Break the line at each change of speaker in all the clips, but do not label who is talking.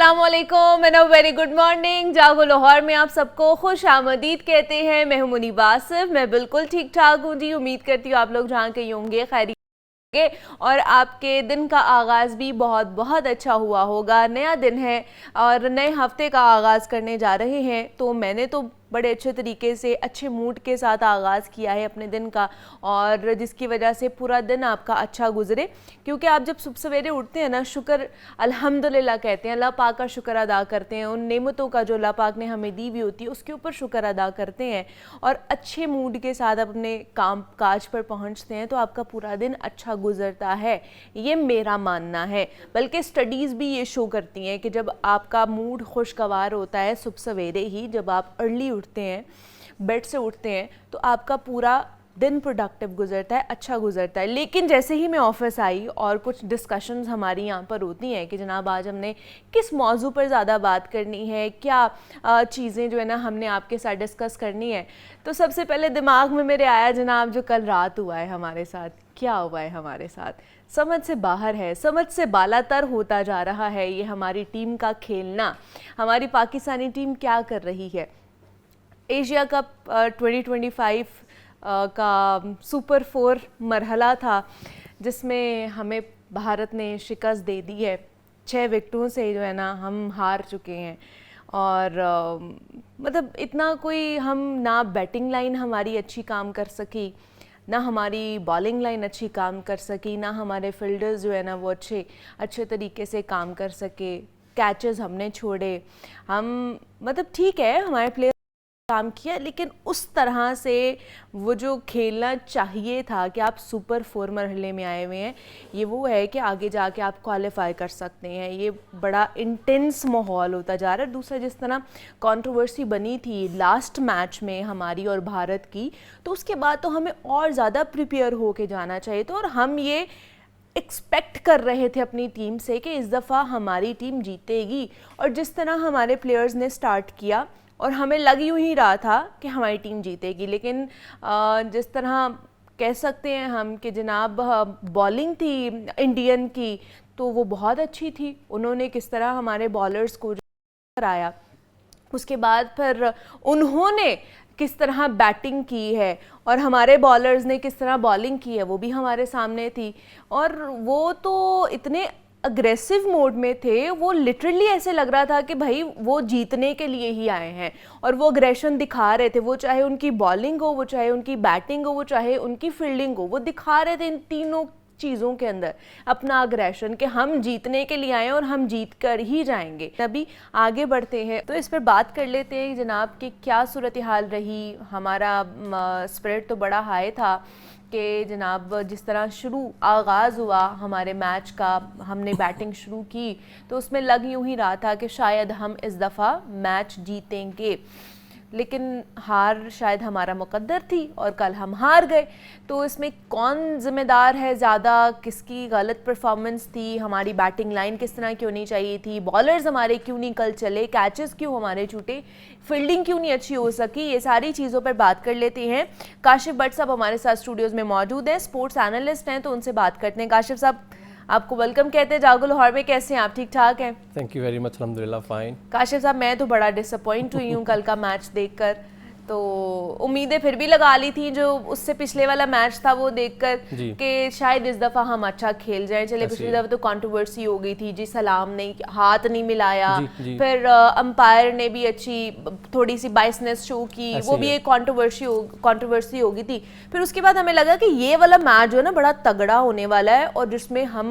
अस्सलामुअलैकुम and a very good morning. जागो लाहौर में आप सबको खुश आमदीद कहते हैं। मैं हूं मुनीब आसिफ। मैं बिल्कुल ठीक ठाक हूं जी। उम्मीद करती हूँ आप लोग जहाँ कहीं होंगे खैरियत और आपके दिन का आगाज़ भी बहुत बहुत अच्छा हुआ होगा। नया दिन है और नए हफ्ते का आगाज़ करने जा रहे हैं, तो मैंने तो बड़े अच्छे तरीके से अच्छे मूड के साथ आगाज़ किया है अपने दिन का, और जिसकी वजह से पूरा दिन आपका अच्छा गुजरे। क्योंकि आप जब सुबह सवेरे उठते हैं ना, शुक्र अल्हम्दुलिल्लाह कहते हैं, अल्लाह पाक का शुक्र अदा करते हैं, उन नेमतों का जो अल्लाह पाक ने हमें दी हुई होती है उसके ऊपर शुक्र अदा करते हैं और अच्छे मूड के साथ अपने काम काज पर पहुँचते हैं, तो आपका पूरा दिन अच्छा गुजरता है। ये मेरा मानना है। बल्कि स्टडीज़ भी ये शो करती हैं कि जब आपका मूड खुशगवार होता है सुबह सवेरे ही, जब आप अर्ली उठते हैं, बेड से उठते हैं, तो आपका पूरा दिन प्रोडक्टिव गुजरता है, अच्छा गुजरता है। लेकिन जैसे ही मैं ऑफिस आई और कुछ डिस्कशंस हमारी यहाँ पर होती हैं कि जनाब आज हमने किस मौजू पर ज़्यादा बात करनी है, क्या चीज़ें जो है ना हमने आपके साथ डिस्कस करनी है, तो सबसे पहले दिमाग में मेरे आया जनाब जो कल रात हुआ है हमारे साथ। क्या हुआ है हमारे साथ, समझ से बाहर है, समझ से बालातर होता जा रहा है ये हमारी टीम का खेलना। हमारी पाकिस्तानी टीम क्या कर रही है। एशिया कप 2025 का सुपर 4 मरहला था जिसमें हमें भारत ने शिकस्त दे दी है। 6 विकेटों से जो है ना हम हार चुके हैं। और मतलब इतना कोई हम ना बैटिंग लाइन हमारी अच्छी काम कर सकी, ना हमारी बॉलिंग लाइन अच्छी काम कर सकी, ना हमारे फील्डर्स जो है ना वो अच्छे तरीके से काम कर सके। कैचेस हमने छोड़े। हम मतलब ठीक है हमारे प्लेयर काम किया, लेकिन उस तरह से वो जो खेलना चाहिए था कि आप सुपर 4 मरहले में आए हुए हैं, ये वो है कि आगे जाके आप क्वालिफाई कर सकते हैं। ये बड़ा इंटेंस माहौल होता जा रहा है। दूसरा, जिस तरह कंट्रोवर्सी बनी थी लास्ट मैच में हमारी और भारत की, तो उसके बाद तो हमें और ज़्यादा प्रिपेयर होके जाना चाहिए था और हम ये एक्सपेक्ट कर रहे थे अपनी टीम से कि इस दफ़ा हमारी टीम जीतेगी। और जिस तरह हमारे प्लेयर्स ने स्टार्ट किया और हमें लग यूँ ही रहा था कि हमारी टीम जीतेगी, लेकिन जिस तरह कह सकते हैं हम कि जनाब बॉलिंग थी इंडियन की तो वो बहुत अच्छी थी। उन्होंने किस तरह हमारे बॉलर्स को कराया, उसके बाद फिर उन्होंने किस तरह बैटिंग की है और हमारे बॉलर्स ने किस तरह बॉलिंग की है वो भी हमारे सामने थी। और वो तो इतने अग्रेसिव मोड में थे, वो लिटरली ऐसे लग रहा था कि भाई वो जीतने के लिए ही आए हैं और वो अग्रेशन दिखा रहे थे। वो चाहे उनकी बॉलिंग हो, वो चाहे उनकी बैटिंग हो, वो चाहे उनकी फील्डिंग हो, वो दिखा रहे थे इन तीनों चीज़ों के अंदर अपना अग्रेशन कि हम जीतने के लिए आए और हम जीत कर ही जाएंगे। अभी आगे बढ़ते हैं तो इस पर बात कर लेते हैं जनाब कि क्या सूरत हाल रही। हमारा स्पिरिट तो बड़ा हाई था कि जनाब जिस तरह आगाज़ हुआ हमारे मैच का, हमने बैटिंग शुरू की तो उसमें लग यूँ ही रहा था कि शायद हम इस दफ़ा मैच जीतेंगे, लेकिन हार शायद हमारा मुकद्दर थी और कल हम हार गए। तो इसमें कौन ज़िम्मेदार है ज़्यादा, किसकी गलत परफॉर्मेंस थी, हमारी बैटिंग लाइन किस तरह की होनी चाहिए थी, बॉलर्स हमारे क्यों नहीं कल चले, कैचेस क्यों हमारे छूटे, फील्डिंग क्यों नहीं अच्छी हो सकी, ये सारी चीज़ों पर बात कर लेते हैं। काशिफ भट्ट साहब हमारे साथ स्टूडियोज़ में मौजूद हैं, स्पोर्ट्स एनालिस्ट हैं, तो उनसे बात करते हैं। काशिफ साहब आपको वेलकम कहते हैं जागो लाहौर में। कैसे हैं आप, ठीक ठाक हैं?
थैंक यू वेरी मच, अल्हम्दुलिल्लाह फाइन।
काशिफ साहब मैं तो बड़ा डिसअपॉइंट हुई हूँ कल का मैच देखकर। तो उम्मीदें फिर भी लगा ली थी जो उससे पिछले वाला मैच था वो देखकर कि शायद इस दफ़ा हम अच्छा खेल जाएं। चले पिछली दफ़ा तो कंट्रोवर्सी हो गई थी जी, सलाम नहीं, हाथ नहीं मिलाया, फिर अंपायर ने भी अच्छी थोड़ी सी बाइसनेस शो की, वो भी एक कंट्रोवर्सी हो गई थी। फिर उसके बाद हमें लगा कि ये वाला मैच जो है ना बड़ा तगड़ा होने वाला है और जिसमें हम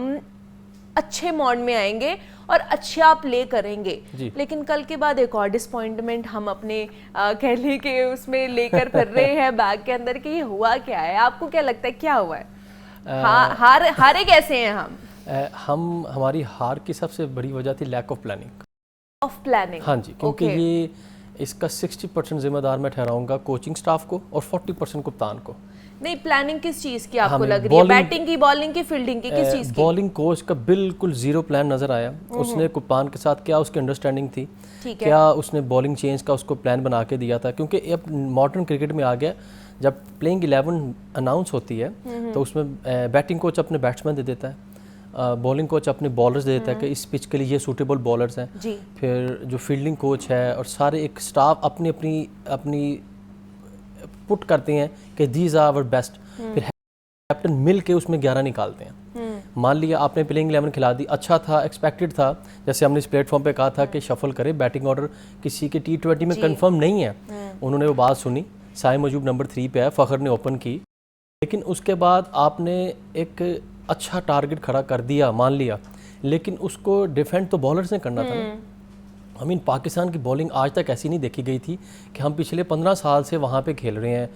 अच्छे मोड में आएंगे और अच्छा प्ले करेंगे। लेकिन कल के बाद एक और डिसअपॉइंटमेंट हम अपने कह लें कि उसमें लेकर फिर रहे हैं बैग के अंदर कि ये हुआ क्या है। आपको क्या लगता है क्या हुआ है? हारे कैसे हैं हम?
हमारी हार की सबसे बड़ी वजह थी लैक ऑफ प्लानिंग। हाँ जी, क्योंकि ये इसका 60% जिम्मेदार मैं ठहराऊंगा कोचिंग स्टाफ को और 40% कप्तान को।
नहीं, प्लानिंग किस चीज़ की आपको लग रही है? बैटिंग की, बॉलिंग की, फील्डिंग की, किस चीज़ की?
बॉलिंग कोच का बिल्कुल जीरो प्लान नज़र आया। उसने कप्तान के साथ क्या उसकी अंडरस्टैंडिंग थी, क्या उसने बॉलिंग चेंज का उसको प्लान बना के दिया था। क्योंकि अब मॉडर्न क्रिकेट में आ गया, जब प्लेइंग 11 अनाउंस होती है तो उसमें बैटिंग कोच अपने बैट्समैन दे देता है बॉलिंग कोच अपने बॉलर्स दे देता है कि इस पिच के लिए ये सूटेबल बॉलर्स हैं
जी।
फिर जो फील्डिंग कोच है और सारे एक स्टाफ अपनी अपनी अपनी पुट करते हैं कि दीज आर आवर बेस्ट, फिर कैप्टन मिल के उसमें 11 निकालते हैं। मान लिया आपने प्लेइंग 11 खिला दी, अच्छा था, एक्सपेक्टेड था, जैसे हमने इस प्लेटफॉर्म पे कहा था कि शफल करे, बैटिंग ऑर्डर किसी के T20 में कंफर्म नहीं है। उन्होंने वो बात सुनी, साइम मजूब नंबर 3 पे है, फ़खर ने ओपन की, लेकिन उसके बाद आपने एक अच्छा टारगेट खड़ा कर दिया मान लिया, लेकिन उसको डिफेंड तो बॉलर्स ने करना था ना। आई मीन पाकिस्तान की बॉलिंग आज तक ऐसी नहीं देखी गई थी कि हम पिछले 15 साल से वहाँ पे खेल रहे हैं,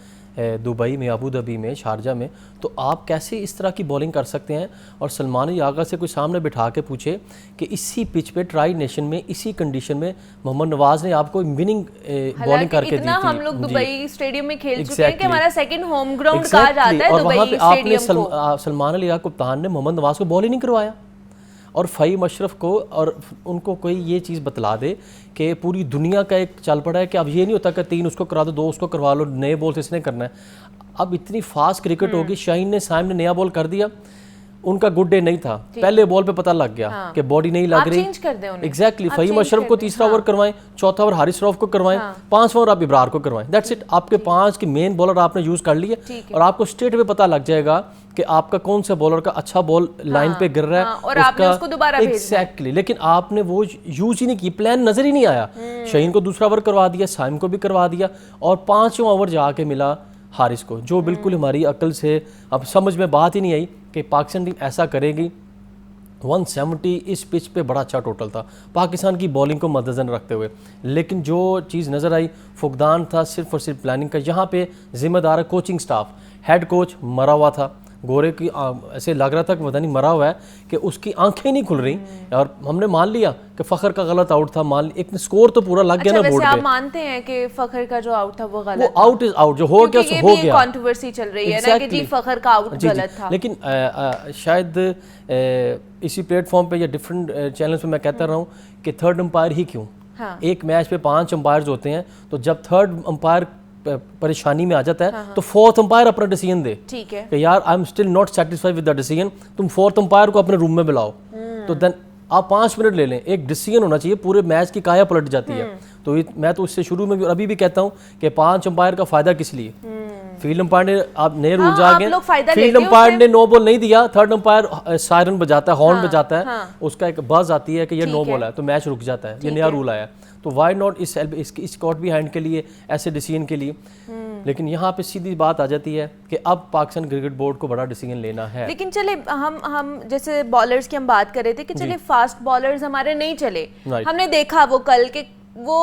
दुबई में, अबू धाबी में, शारजा में, तो आप कैसे इस तरह की बॉलिंग कर सकते हैं। और सलमान यागा से कोई सामने बिठा के पूछे कि इसी पिच पे ट्राई नेशन में इसी कंडीशन में मोहम्मद नवाज ने आपको विनिंग बॉलिंग करके दी थी।
हम लोग दुबई स्टेडियम में खेल चुके हैं कि हमारा सेकंड होम ग्राउंड कहा जाता है
और वहाँ पे आपने
को।
सलमान अली कप्तान ने मोहम्मद नवाज को बॉल ही नहीं करवाया और फ़हीम अशरफ को, और उनको कोई ये चीज़ बतला दे कि पूरी दुनिया का एक चल पड़ा है कि अब ये नहीं होता कि 3 उसको करा दो, 2 उसको करवा लो, नए बॉल से इसने करना है। अब इतनी फास्ट क्रिकेट होगी, शाहीन ने साइम ने नया बॉल कर दिया, उनका गुड डे नहीं था, पहले बॉल पे पता लग गया कि बॉडी नहीं लग रही। एग्जैक्टली फ़हीम अशरफ को तीसरा ओवर करवाएं, चौथा ओवर हारिस रऊफ को करवाएं, 5वां ओवर आप इब्रार को करवाएं, दैट्स इट। आपके 5 के मेन बॉलर आपने यूज कर लिए और आपको स्ट्रेट पे पता लग जाएगा कि आपका कौन सा बॉलर का अच्छा बॉल लाइन पे गिर रहा है
और आपने उसको दोबारा भेजना है।
एग्जैक्टली, लेकिन आपने वो यूज ही नहीं की, प्लान नजर ही नहीं आया। शाहीन को दूसरा ओवर करवा दिया, साइम को भी करवा दिया और 5वां ओवर जाके मिला हारिस को, जो बिल्कुल हमारी अकल से अब समझ में बात ही नहीं आई कि पाकिस्तान टीम ऐसा करेगी। 170 इस पिच पे बड़ा अच्छा टोटल था पाकिस्तान की बॉलिंग को मद्देनजर रखते हुए, लेकिन जो चीज़ नज़र आई फुकदान था सिर्फ और सिर्फ प्लानिंग का। यहाँ पे जिम्मेदार है कोचिंग स्टाफ, हेड कोच मरा हुआ था, गोरे की ऐसे लग रहा था कि पता नहीं मरा हुआ है कि उसकी आंखें नहीं खुल रही, और हमने मान लिया कि फ़खर का गलत आउट था, मान एक स्कोर तो पूरा लग गया ना बोर्ड पे।
आप मानते हैं कि फ़खर का जो आउट था वो गलत,
वो आउट इज आउट, जो हो गया सो हो गया।
कंट्रोवर्सी चल रही है ना कि जी फ़खर का आउट गलत था,
लेकिन शायद इसी प्लेटफॉर्म पे या डिफरेंट चैनल्स पे मैं कहता रहा हूँ कि थर्ड अंपायर ही क्यों। एक मैच पे 5 अंपायर्स होते हैं, तो जब थर्ड अंपायर परेशानी में आ जाता है तो फोर्थ अंपायर अपना डिसीजन दे, ठीक है कि यार I am still not satisfied with the decision, तुम फोर्थ अंपायर को अपने रूम में बुलाओ, तो देन आप 5 मिनट ले लें, एक डिसीजन होना चाहिए, पूरे मैच की काया पलट जाती है। तो मैं तो इससे शुरू में भी अभी भी कहता हूँ कि 5 अंपायर का फायदा किस लिए। फील्ड अंपायर ने आप नए रूल्स आ गए, फील्ड अंपायर ने नो बॉल नहीं दिया, थर्ड अंपायर सायरन बजाता है, हॉर्न बजाता है, उसका एक बज आती है कि ये नो बॉल है, तो मैच रुक जाता है, ये नया रूल आया। तो वाई नॉट इस कॉट बिहाइंड के लिए, ऐसे डिसीजन के लिए। लेकिन यहाँ पे सीधी बात आ जाती है कि अब पाकिस्तान क्रिकेट बोर्ड को बड़ा डिसीजन लेना है।
लेकिन चले हम जैसे बॉलर्स की हम बात कर रहे थे कि चले फास्ट बॉलर्स हमारे नहीं चले, हमने देखा वो कल के वो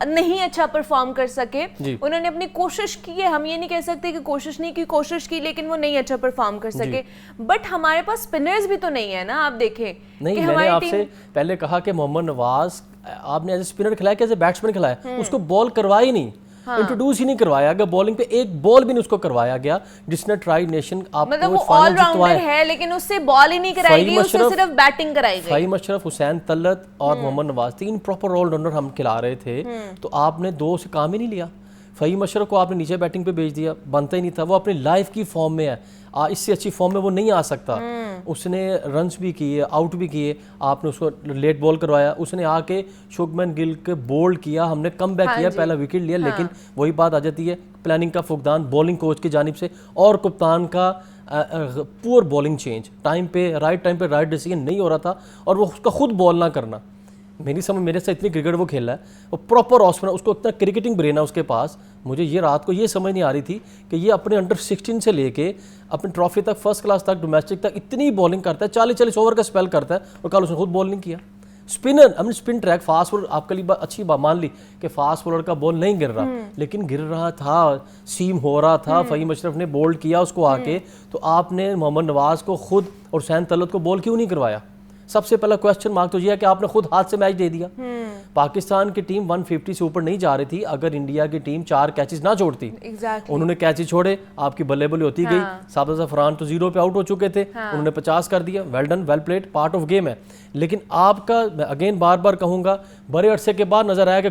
नहीं अच्छा परफॉर्म कर सके, उन्होंने अपनी कोशिश की है, हम ये नहीं कह सकते कि कोशिश नहीं की, कोशिश की लेकिन वो नहीं अच्छा परफॉर्म कर सके। बट हमारे पास स्पिनर्स भी तो नहीं है ना, आप देखें
नहीं, मैंने आपसे पहले कहा कि मोहम्मद नवाज आपने एज ए स्पिनर खिलाया, कैसे बैट्समैन खिलाया, उसको बॉल करवा ही नहीं, इंट्रोड्यूस ही नहीं करवाया गया बॉलिंग पे, एक बॉल भी नहीं उसको करवाया गया जिसने ट्राई नेशन
मतलब वो ऑलराउंडर है लेकिन उससे बॉल ही नहीं कराई गई, उससे सिर्फ बैटिंग कराई गई।
फ़हीम अशरफ, हुसैन तलत और मोहम्मद नवाज 3 प्रॉपर ऑलराउंडर हम खिला रहे थे, तो आपने 2 से काम ही नहीं लिया। फ़हीम अशरफ को आपने नीचे बैटिंग पे भेज दिया, बनता ही नहीं था, वो अपनी लाइफ की फॉर्म में है, इससे अच्छी फॉर्म में वो नहीं आ सकता। उसने रन्स भी किए, आउट भी किए, आपने उसको लेट बॉल करवाया, उसने आके शुभमन गिल के बोल्ड किया, हमने कम बैक किया, पहला विकेट लिया। लेकिन वही बात आ जाती है, प्लानिंग का फुकदान बॉलिंग कोच की जानिब से और कप्तान का पुअर बॉलिंग चेंज, टाइम पे राइट डिसीजन नहीं हो रहा था, और वो उसका खुद बॉल ना करना। मेरी समझ, मेरे से इतनी क्रिकेट वो खेला है, वो प्रॉपर ऑस्पिनर, उसको इतना क्रिकेटिंग ब्रेन है उसके पास। मुझे ये रात को ये समझ नहीं आ रही थी कि ये अपने अंडर 16 से लेके अपने ट्रॉफी तक, फर्स्ट क्लास तक, डोमेस्टिक तक इतनी बॉलिंग करता है, 40-40 ओवर का स्पेल करता है, और कल उसने खुद बॉलिंग किया। स्पिनर, हमने स्पिन ट्रैक फास्ट बॉलर, आपके लिए अच्छी बात मान ली कि फास्ट बॉलर का बॉल नहीं गिर रहा, लेकिन गिर रहा था, सीम हो रहा था, फ़हीम अशरफ ने बोल्ड किया उसको आके, तो आपने मोहम्मद नवाज को खुद और हुसैन तलत को बॉल क्यों नहीं करवाया? सबसे पहला क्वेश्चन मार्क तो ये है कि आपने खुद हाथ से मैच दे दिया। पाकिस्तान की टीम 150 से ऊपर नहीं जा रही थी अगर इंडिया की टीम 4 कैचेस ना छोड़ती। उन्होंने कैचेस छोड़े, आपकी बल्ले बल्ले होती गई। साबित ज़फ़रान तो 0 पे आउट हो चुके थे, उन्होंने 50 कर दिया। Well done, well played, part of game है। लेकिन आपका, मैं अगेन बार बार कहूँगा, बड़े अरसे के बाद नजर आया कि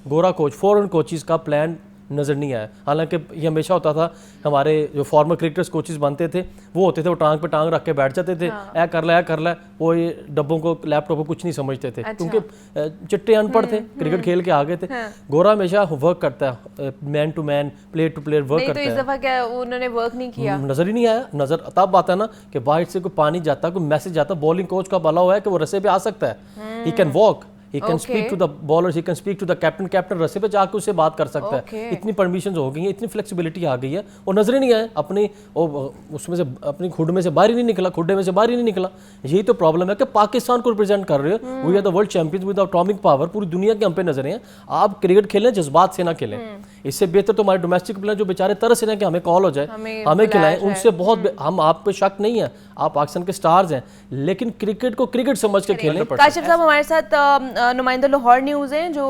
गोरा कोच, फॉरेन कोचेस का प्लान नज़र नहीं आया। हालांकि ये हमेशा होता था, हमारे जो फॉर्मर क्रिकेटर्स कोचेस बनते थे वो होते थे, वो टांग पे टांग रख के बैठ जाते थे, ऐ कर ला, वो ये डब्बों को लैपटॉप को कुछ नहीं समझते थे, क्योंकि चिट्टे अनपढ़ थे, क्रिकेट खेल के आ गए थे। गोरा हमेशा वर्क करता है, man to man, player to player work करता है।
तो इस दफा क्या उन्होंने वर्क नहीं किया,
नजर ही नहीं आया। नजर तब आता है ना कि बाहर से कोई पानी जाता, कोई मैसेज जाता, बॉलिंग कोच का भला हुआ है कि वो रस्से पे आ सकता है, he can walk, he can speak to the bowlers, he can speak to the captain रस्से पे जाके उससे बात कर सकता है। इतनी परमिशंस हो गई हैं, इतनी फ्लेक्सिबिलिटी आ गई है, और नजर ही नहीं आए अपनी उसमें से, अपनी खुड में से बाहर ही नहीं निकला, खुड्डे में से बाहर ही नहीं निकला। यही तो प्रॉब्लम है कि पाकिस्तान को रिप्रेजेंट कर रहे हो, we are the world champions with atomic power, पूरी दुनिया के हम पे नजर हैं। आप क्रिकेट खेलें, जज्बात से ना खेलें। इससे बेहतर तो हमारे डोमेस्टिक प्लेयर जो बेचारे तरस रहे हैं कि हमें कॉल हो जाए, हमें खिलाएं, उनसे बहुत हम आप पे शक नहीं है, आप पाकिस्तान के स्टार्स हैं, लेकिन क्रिकेट को क्रिकेट समझ के खेलें।
काशिफ साहब हमारे साथ नुमाइंदा लाहौर न्यूज़ हैं जो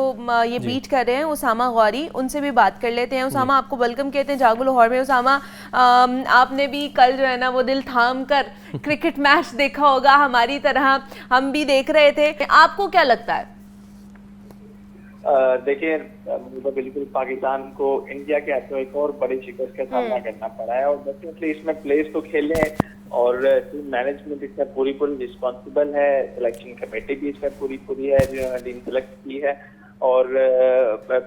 ये बीट कर रहे हैं, उसामा गौरी, उनसे भी बात कर लेते हैं। उसामा, आपको वेलकम कहते हैं जागो लाहौर में। उसामा, आपने भी कल जो है ना वो दिल थाम कर क्रिकेट मैच देखा होगा, हमारी तरह हम भी देख रहे थे, आपको क्या लगता है?
देखिए, मुझे बिल्कुल पाकिस्तान को इंडिया के हाथों एक और बड़ी शिकस्त का सामना करना पड़ा है, और डेफिनेटली इसमें प्लेयर्स तो खेले हैं और टीम मैनेजमेंट इसमें पूरी रिस्पॉन्सिबल है, सिलेक्शन कमेटी भी इसमें पूरी है जिन्होंने टीम सेलेक्ट की है, और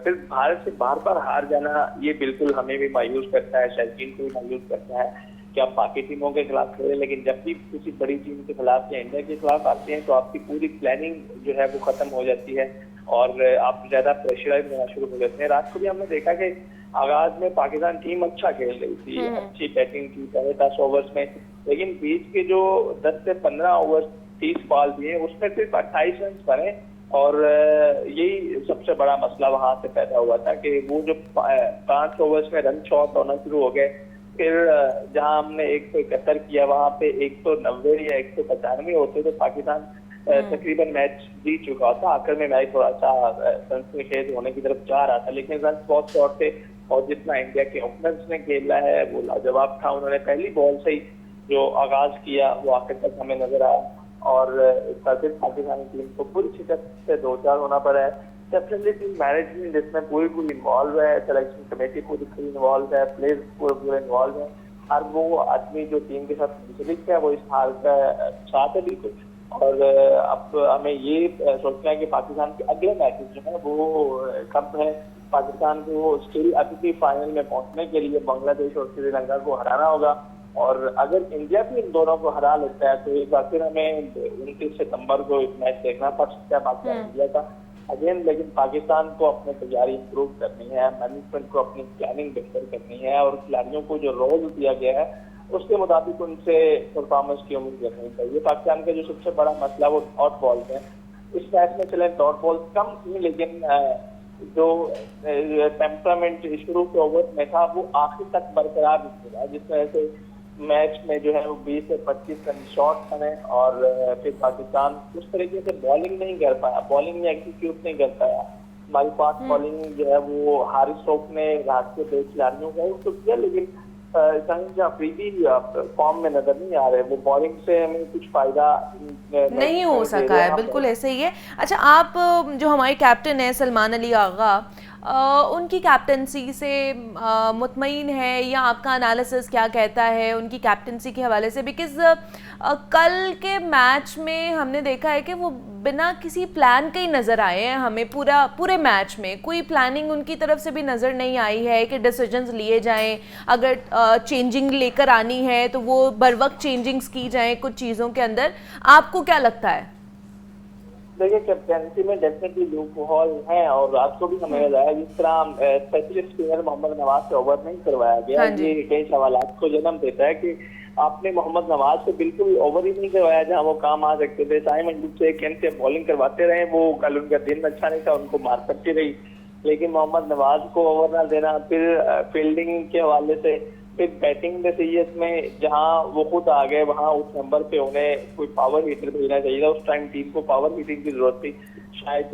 फिर भारत से बार बार हार जाना ये बिल्कुल हमें भी मायूस करता है, शौकीन को भी मायूस करता है कि आप बाकी टीमों के खिलाफ खेले, लेकिन जब भी किसी बड़ी टीम के खिलाफ या इंडिया के खिलाफ आते हैं तो आपकी पूरी प्लानिंग जो है वो खत्म हो जाती है और आप ज्यादा प्रेशराइज होना शुरू हो जाते हैं। रात को भी हमने देखा कि आगाज में पाकिस्तान टीम अच्छा खेल रही थी, अच्छी बैटिंग की पहले 10 ओवर्स में, लेकिन बीच के जो 10 से 15 ओवर 30 बॉल दिए उसमें सिर्फ 28 रन बने, और यही सबसे बड़ा मसला वहां से पैदा हुआ था कि वो जो 5 ओवर्स में रन शॉर्ट होना शुरू हो गए, फिर जहां हमने 171 किया वहां पे 190 या 195 होते तो पाकिस्तान तकरीबन मैच जीत चुका था। आखिर में मैच थोड़ा सा सनसनीखेज होने की तरफ जा रहा था, लेकिन रन बहुत शॉर्ट थे, और जितना इंडिया के ओपनर्स ने खेला है वो लाजवाब था। उन्होंने पहली बॉल से ही जो आगाज किया वो आखिर तक हमें नजर आया, और फिर पाकिस्तानी टीम को पूरी शिकस्त से 2-4 होना पड़ा है। डेफिनेटली टीम मैनेजमेंट इसमें पूरी इन्वॉल्व है, सिलेक्शन कमेटी पूरी इन्वॉल्व है, प्लेयर्स पूरे इन्वॉल्व है, और वो आदमी जो टीम के साथ मुंसलिक है वो इस हाल का साथ है बिल्कुल। और अब हमें ये सोचना है कि पाकिस्तान के अगले मैचेस जो है वो कब है। पाकिस्तान को स्टिल अभी भी फाइनल में पहुंचने के लिए बांग्लादेश और श्रीलंका को हराना होगा, और अगर इंडिया भी इन दोनों को हरा लेता है तो एक बार फिर हमें 29 सितंबर को एक मैच देखना पड़ सकता है पाकिस्तान इंडिया का अगेन। लेकिन पाकिस्तान को अपनी तैयारी इंप्रूव करनी है, मैनेजमेंट को अपनी प्लानिंग बेहतर करनी है, और खिलाड़ियों को जो रोल दिया गया है उसके मुताबिक उनसे परफॉर्मेंस की उम्मीद करनी चाहिए। पाकिस्तान का जो सबसे बड़ा मसला वो डॉट बॉल्स है। इस मैच में चले डॉट बॉल्स कम थी, लेकिन जो टेम्परामेंट शुरू के ओवर में था वो आखिर तक बरकरार रहा, जिस वजह से मैच में जो है वो 20 से 25 रन शॉट बने, और फिर पाकिस्तान उस तरीके से बॉलिंग नहीं कर पाया, बॉलिंग में एग्जीक्यूट नहीं कर पाया। हमारी फास्ट बॉलिंग जो है वो हारिस रऊफ ने रात के 2 खिलाड़ियों का उसको किया, लेकिन शाहीन अफरीदी फॉर्म में नजर नहीं आ रहे, वो बॉलिंग से हमें कुछ फायदा
नहीं हो सका है, बिल्कुल ऐसे ही है। अच्छा, आप जो हमारे कैप्टन है सलमान अली आगा, उनकी कैप्टनसी से मुतमईन है, या आपका एनालिसिस क्या कहता है उनकी कैप्टनसी के हवाले से? बिकॉज कल के मैच में हमने देखा है कि वो बिना किसी प्लान के ही नज़र आए हैं हमें, पूरे मैच में कोई प्लानिंग उनकी तरफ से भी नज़र नहीं आई है कि डिसीजंस लिए जाएं, अगर चेंजिंग लेकर आनी है तो वो बर वक्त चेंजिंग्स की जाएं कुछ चीज़ों के अंदर। आपको क्या लगता है?
देखिए, कैप्टनसी में डेफिनेटली लूप हॉल है, और रात को भी हमें लगाया जिस तरह स्पेशलिस्ट स्पिनर मोहम्मद नवाज से ओवर नहीं करवाया गया, ये कई सवालात को जन्म देता है कि आपने मोहम्मद नवाज से बिल्कुल ओवर ही नहीं करवाया जहां वो काम आ सकते थे। साइम अंजुम से कैन से बॉलिंग करवाते रहे, वो कल उनका दिन अच्छा नहीं था, उनको मार सकती रही, लेकिन मोहम्मद नवाज को ओवर ना देना, फिर फील्डिंग के हवाले से, फिर बैटिंग नसीहत में जहां वो खुद आ गए वहां उस नंबर पे उन्हें कोई पावर हिटर भेजना चाहिए था। उस टाइम टीम को पावर हिटिंग की जरूरत थी, शायद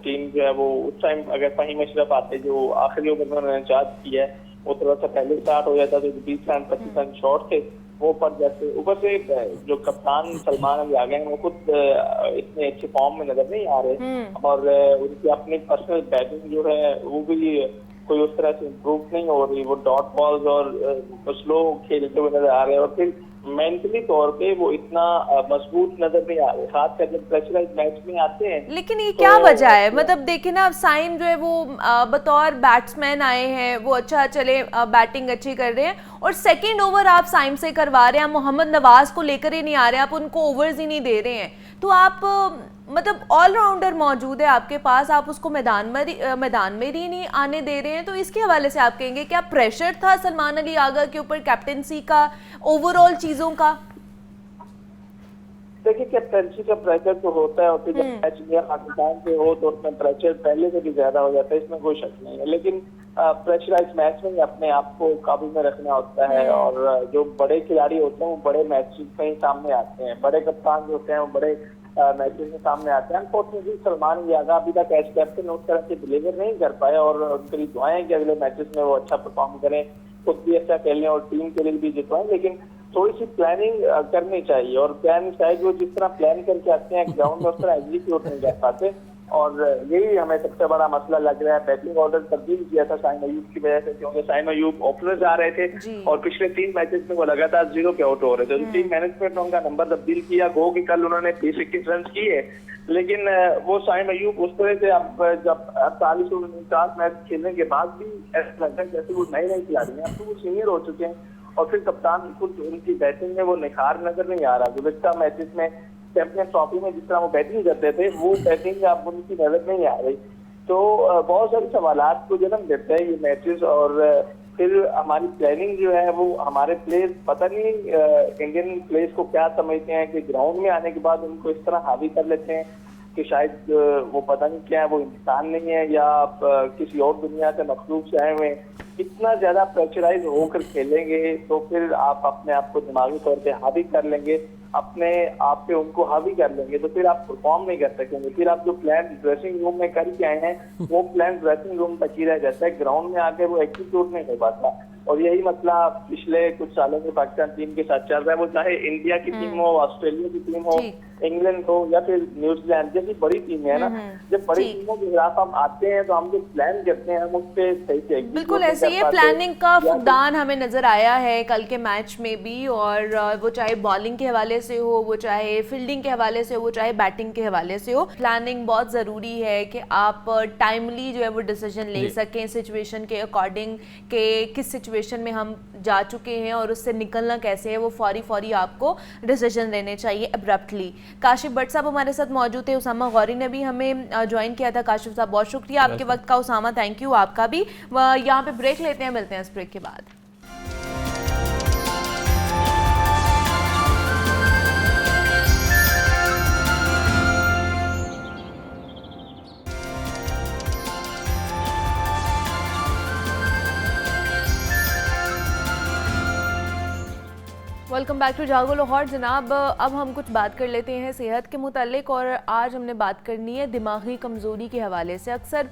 टीम जो है वो उस टाइम अगर फहीम अशरफ आते जो आखिरी ओवर में उन्होंने चार्ज किया है वो थोड़ा सा पहले स्टार्ट हो जाता, तो 20 रन 25 रन शॉर्ट थे वो पड़ जाते। ऊपर से जो कप्तान सलमान अली आ गए हैं वो खुद इतने अच्छे फॉर्म में नजर नहीं आ रहे, और उनकी अपनी पर्सनल बैटिंग जो है वो भी कोई उस तरह से इम्प्रूव नहीं हो रही, वो डॉट बॉल्स और स्लो खेलते हुए नजर आ रहे हैं, और फिर मेंटली तौर पे वो इतना मजबूत नजर नहीं आ रहे, खासकर जब प्रेशराइज मैच में आते हैं।
लेकिन ये क्या वजह है? मतलब देखिए ना, अब साइम जो है वो बतौर बैट्समैन आए हैं, वो अच्छा चले बैटिंग अच्छी कर रहे हैं, और सेकंड ओवर आप साइम से करवा रहे हैं, आप मोहम्मद नवाज को लेकर ही नहीं आ रहे हैं, आप उनको ओवर्स ही नहीं दे रहे हैं, तो आप मतलब ऑलराउंडर मौजूद है आपके पास, आप उसको मैदान में ही नहीं आने दे रहे हैं, तो इसके हवाले से आप कहेंगे क्या प्रेशर था सलमान अली आगा के ऊपर, कैप्टनसी का, ओवरऑल चीजों का?
देखिए, कैप्टनसी का प्रेशर तो होता है, और फिर जब मैच इंडिया पाकिस्तान से हो तो उसमें प्रेशर पहले से भी ज्यादा हो जाता है, इसमें कोई शक नहीं है। लेकिन प्रेशराइज मैच में ही अपने आप को काबू में रखना होता है, और जो बड़े खिलाड़ी होते हैं वो बड़े मैचेस में ही सामने आते हैं, बड़े कप्तान जो होते हैं वो बड़े मैचेस में सामने आते हैं। अनफॉर्चुनेटली सलमान अली आगा अभी तक एज कैप्टन उस तरह से डिलीवर नहीं कर पाए, और उनके लिए दुआएं कि अगले मैचेस में वो अच्छा परफॉर्म करें, खुद भी अच्छा खेलें और टीम के लिए भी जितवाएं। लेकिन थोड़ी सी प्लानिंग करनी चाहिए, और प्लान शायद वो जिस तरह प्लान करके आते हैं ग्राउंड में उस तरह एग्जीक्यूट नहीं कर पाते, और यही हमें सबसे बड़ा मसला लग रहा है। बैटिंग ऑर्डर तब्दील किया था साइम अयूब की वजह से, क्योंकि साइम अयूब ओपनर्स आ रहे थे और पिछले 3 मैचेस में वो लगातार 0 पे आउट हो रहे थे, तो टीम मैनेजमेंट ने उनका नंबर तब्दील किया। गो कि कल उन्होंने 20-21 रन किए, लेकिन वो साइम अयूब उस तरह से अब जब 48-49 मैच खेलने के बाद भी ऐसा लगता है जैसे वो नए खिलाड़ी हैं, अब तो वो सीनियर हो चुके हैं, और फिर कप्तान खुद उनकी बैटिंग में वो निखार नजर नहीं आ रहा। गुज़श्ता मैचेस में चैंपियंस ट्रॉफी में जिस तरह वो बैटिंग करते थे, वो बैटिंग अब उनकी नजर नहीं आ रही, तो बहुत सारे सवालात को जन्म देते हैं ये मैचेस। और फिर हमारी प्लानिंग जो है वो, हमारे प्लेयर्स पता नहीं इंडियन प्लेयर्स को क्या समझते हैं कि ग्राउंड में आने के बाद उनको इस तरह हावी कर लेते हैं कि शायद वो पता नहीं क्या है, वो इंसान नहीं है या किसी और दुनिया से मखलूक से आए हुए हैं। इतना ज्यादा प्रेशराइज होकर खेलेंगे तो फिर आप अपने आप को दिमागी तौर पे हावी कर लेंगे, अपने आप पे उनको हावी कर लेंगे, तो फिर आप परफॉर्म नहीं कर सकेंगे। फिर आप जो प्लान ड्रेसिंग रूम में करके आए हैं वो प्लान ड्रेसिंग रूम तक ही रह जाता है, ग्राउंड में आके वो एग्जीक्यूट नहीं हो पाता। और यही मसला पिछले कुछ सालों में पाकिस्तान टीम के साथ चल रहा है, वो चाहे इंडिया की टीम हो, ऑस्ट्रेलिया की टीम हो, इंग्लैंड हो या फिर न्यूजीलैंड जैसी बड़ी टीम है ना, जब बड़ी टीमों के खिलाफ हम आते हैं तो हम जो प्लान करते हैं हम उस पर सही से
बिल्कुल ऐसे ही प्लानिंग का फुकदान हमें नजर आया है कल के मैच में भी, और वो चाहे बॉलिंग के हवाले से हो, वो चाहे फील्डिंग के हवाले से हो, वो चाहे बैटिंग के हवाले से हो। प्लानिंग बहुत ज़रूरी है कि आप टाइमली जो है वो डिसीजन ले सकें सिचुएशन के अकॉर्डिंग, के किस सिचुएशन में हम जा चुके हैं और उससे निकलना कैसे है, वो फौरी आपको डिसीजन लेने चाहिए अब्रप्टली। काशिफ भट्ट साहब हमारे साथ मौजूद थे, उसामा गौरी ने भी हमें ज्वाइन किया था। काशिफ साहब बहुत शुक्रिया आपके वक्त का, उसामा थैंक यू आपका भी। यहाँ पे ब्रेक लेते हैं, मिलते हैं इस ब्रेक के बाद। वेलकम बैक टू जागो लाहौर। जनाब, अब हम कुछ बात कर लेते हैं सेहत के मुतालिक, और आज हमने बात करनी है दिमागी कमज़ोरी के हवाले से। अक्सर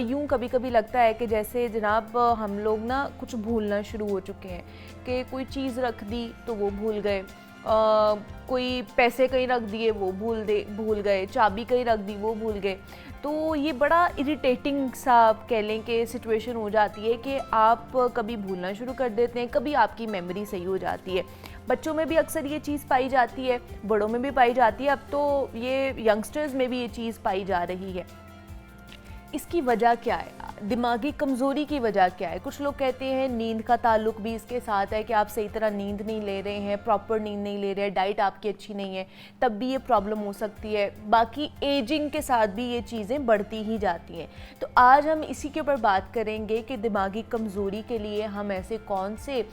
यूं कभी कभी लगता है कि जैसे जनाब हम लोग ना कुछ भूलना शुरू हो चुके हैं, कि कोई चीज़ रख दी तो वो भूल गए, कोई पैसे कहीं रख दिए वो भूल गए, चाबी कहीं रख दी वो भूल गए। तो ये बड़ा इरिटेटिंग सा आप कह लें कि सिचुएशन हो जाती है कि आप कभी भूलना शुरू कर देते हैं, कभी आपकी मेमोरी सही हो जाती है। बच्चों में भी अक्सर ये चीज़ पाई जाती है, बड़ों में भी पाई जाती है, अब तो ये यंगस्टर्स में भी ये चीज़ पाई जा रही है। इसकी वजह क्या है? दिमागी कमज़ोरी की वजह क्या है? कुछ लोग कहते हैं नींद का ताल्लुक भी इसके साथ है कि आप सही तरह नींद नहीं ले रहे हैं, प्रॉपर नींद नहीं ले रहे हैं, डाइट आपकी अच्छी नहीं है, तब भी ये प्रॉब्लम हो सकती है। बाकी एजिंग के साथ भी ये चीज़ें बढ़ती ही जाती हैं। तो आज हम इसी के ऊपर बात करेंगे कि दिमागी कमज़ोरी के लिए हम ऐसे कौन से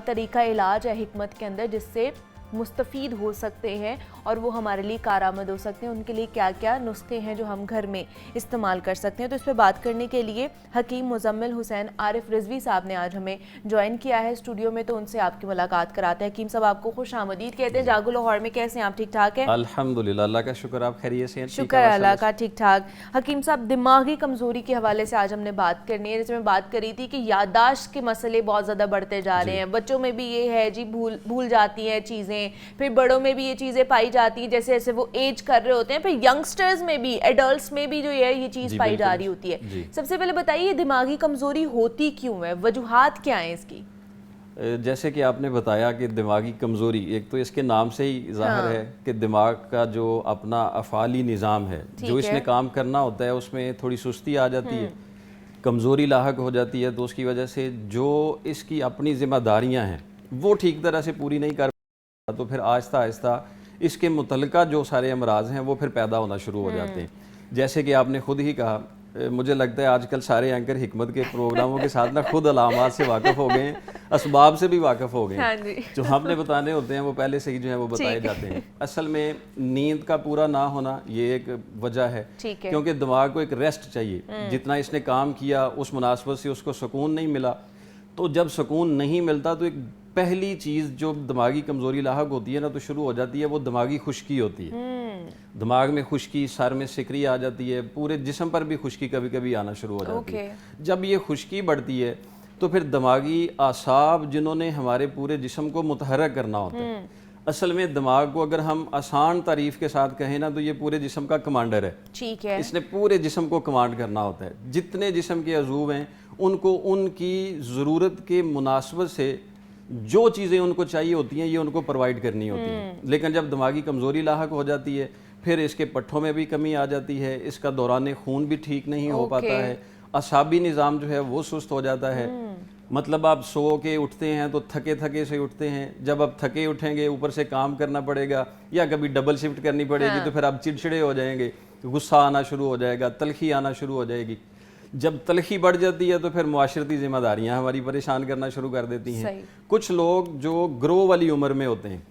तरीका इलाज है हिकमत के अंदर जिससे मुस्तफ़ीद हो सकते हैं और वो हमारे लिए कारआमद हो सकते हैं, उनके लिए क्या क्या नुस्खे हैं जो हम घर में इस्तेमाल कर सकते हैं। तो इस पर बात करने के लिए हकीम मुजम्मिल हुसैन आरिफ रिजवी साहब ने आज हमें ज्वाइन किया है स्टूडियो में, तो उनसे आपकी मुलाकात कराते हैं। हकीम साहब, आपको खुश आमदीद कहते हैं जागो लाहौर में। कैसे हैं आप? ठीक ठाक है?
अल्हम्दुलिल्लाह, अल्लाह का शुक्र, आप खैरियत से हैं?
शुक्र अल्लाह का, ठीक ठाक। हकीम साहब, दिमागी कमज़ोरी के हवाले से आज हमने बात करनी है। जैसे मैं बात करी थी कि याददाश्त के मसले बहुत ज़्यादा बढ़ते जा रहे हैं, बच्चों में भी ये है जी, भूल जाती हैं चीज़ें, हैं, फिर बड़ों में भी ये चीज़ें पाई जाती हैं जैसे जैसे वो एज कर रहे होते हैं, फिर यंगस्टर्स में भी, एडल्ट्स में भी जो है ये चीज़
जी,
पाई जा
बिल्कुल।
रही होती है।
जी।
सबसे पहले बताइए दिमागी कमज़ोरी होती क्यों है, वजूहात क्या है इसकी?
जैसे कि आपने बताया कि दिमागी कमज़ोरी, एक तो इसके नाम से ही ज़ाहिर
हाँ।
है कि दिमाग का जो अपना अफ़ाली निज़ाम है,
ठीक
जो इसने
है।
काम करना होता है, उसमें थोड़ी सुस्ती आ जाती है, कमज़ोरी लाहक हो जाती है। तो उसकी वजह से जो इसकी अपनी ज़िम्मेदारियाँ हैं वो ठीक तरह से पूरी नहीं कर पाता, तो फिर आहिस्ता आहिस्ता इसके मुतल्लिका जो सारे अमराज हैं वो फिर पैदा होना शुरू हो जाते हैं। जैसे कि आपने खुद ही कहा, मुझे लगता है आजकल सारे एंकर हिकमत के प्रोग्रामों के साथ ना खुद अलामात से वाकिफ़ हो गए हैं, असबाब से भी वाकिफ़ हो गए
हाँ
हैं।
जी।
जो हमने बताने होते हैं वो पहले से ही जो है वो बताए
ठीक।
जाते हैं। असल में नींद का पूरा ना होना ये एक वजह है,
ठीक है।
क्योंकि दिमाग को एक रेस्ट चाहिए। जितना इसने काम किया उस मुनासबत से उसको सुकून नहीं मिला, तो जब सुकून नहीं मिलता तो एक पहली चीज़ जो दिमागी कमज़ोरी लाहक होती है ना, तो शुरू हो जाती है वो दिमागी खुश्की होती है। दिमाग में खुश्की, सर में सिकरी आ जाती है, पूरे जिस्म पर भी खुश्की कभी कभी आना शुरू हो जाती है। जब ये खुश्की बढ़ती है तो फिर दिमागी आसाब जिन्होंने हमारे पूरे जिस्म को मुतहरक करना होता है, असल में दिमाग को अगर हम आसान तारीफ के साथ कहें ना, तो ये पूरे जिस्म का कमांडर है।
ठीक है।
इसने पूरे जिस्म को कमांड करना होता है। जितने जिस्म के अजूब हैं उनको उनकी ज़रूरत के मुनासबत से जो चीज़ें उनको चाहिए होती हैं ये उनको प्रोवाइड करनी होती हैं। लेकिन जब दिमागी कमज़ोरी लाहक हो जाती है फिर इसके पट्ठों में भी कमी आ जाती है, इसका दौरान खून भी ठीक नहीं हो पाता है, असाबी निज़ाम जो है वो सुस्त हो जाता है। मतलब आप सो के उठते हैं तो थके थके से उठते हैं, जब आप थके उठेंगे ऊपर से काम करना पड़ेगा या कभी डबल शिफ्ट करनी पड़ेगी तो फिर आप चिड़चिड़े हो जाएंगे, गुस्सा आना शुरू हो जाएगा, तलखी आना शुरू हो जाएगी। जब तलखी बढ़ जाती है तो फिर मुआशरती जिम्मेदारियां हमारी परेशान करना शुरू कर देती हैं। कुछ लोग जो ग्रो वाली उम्र में होते हैं,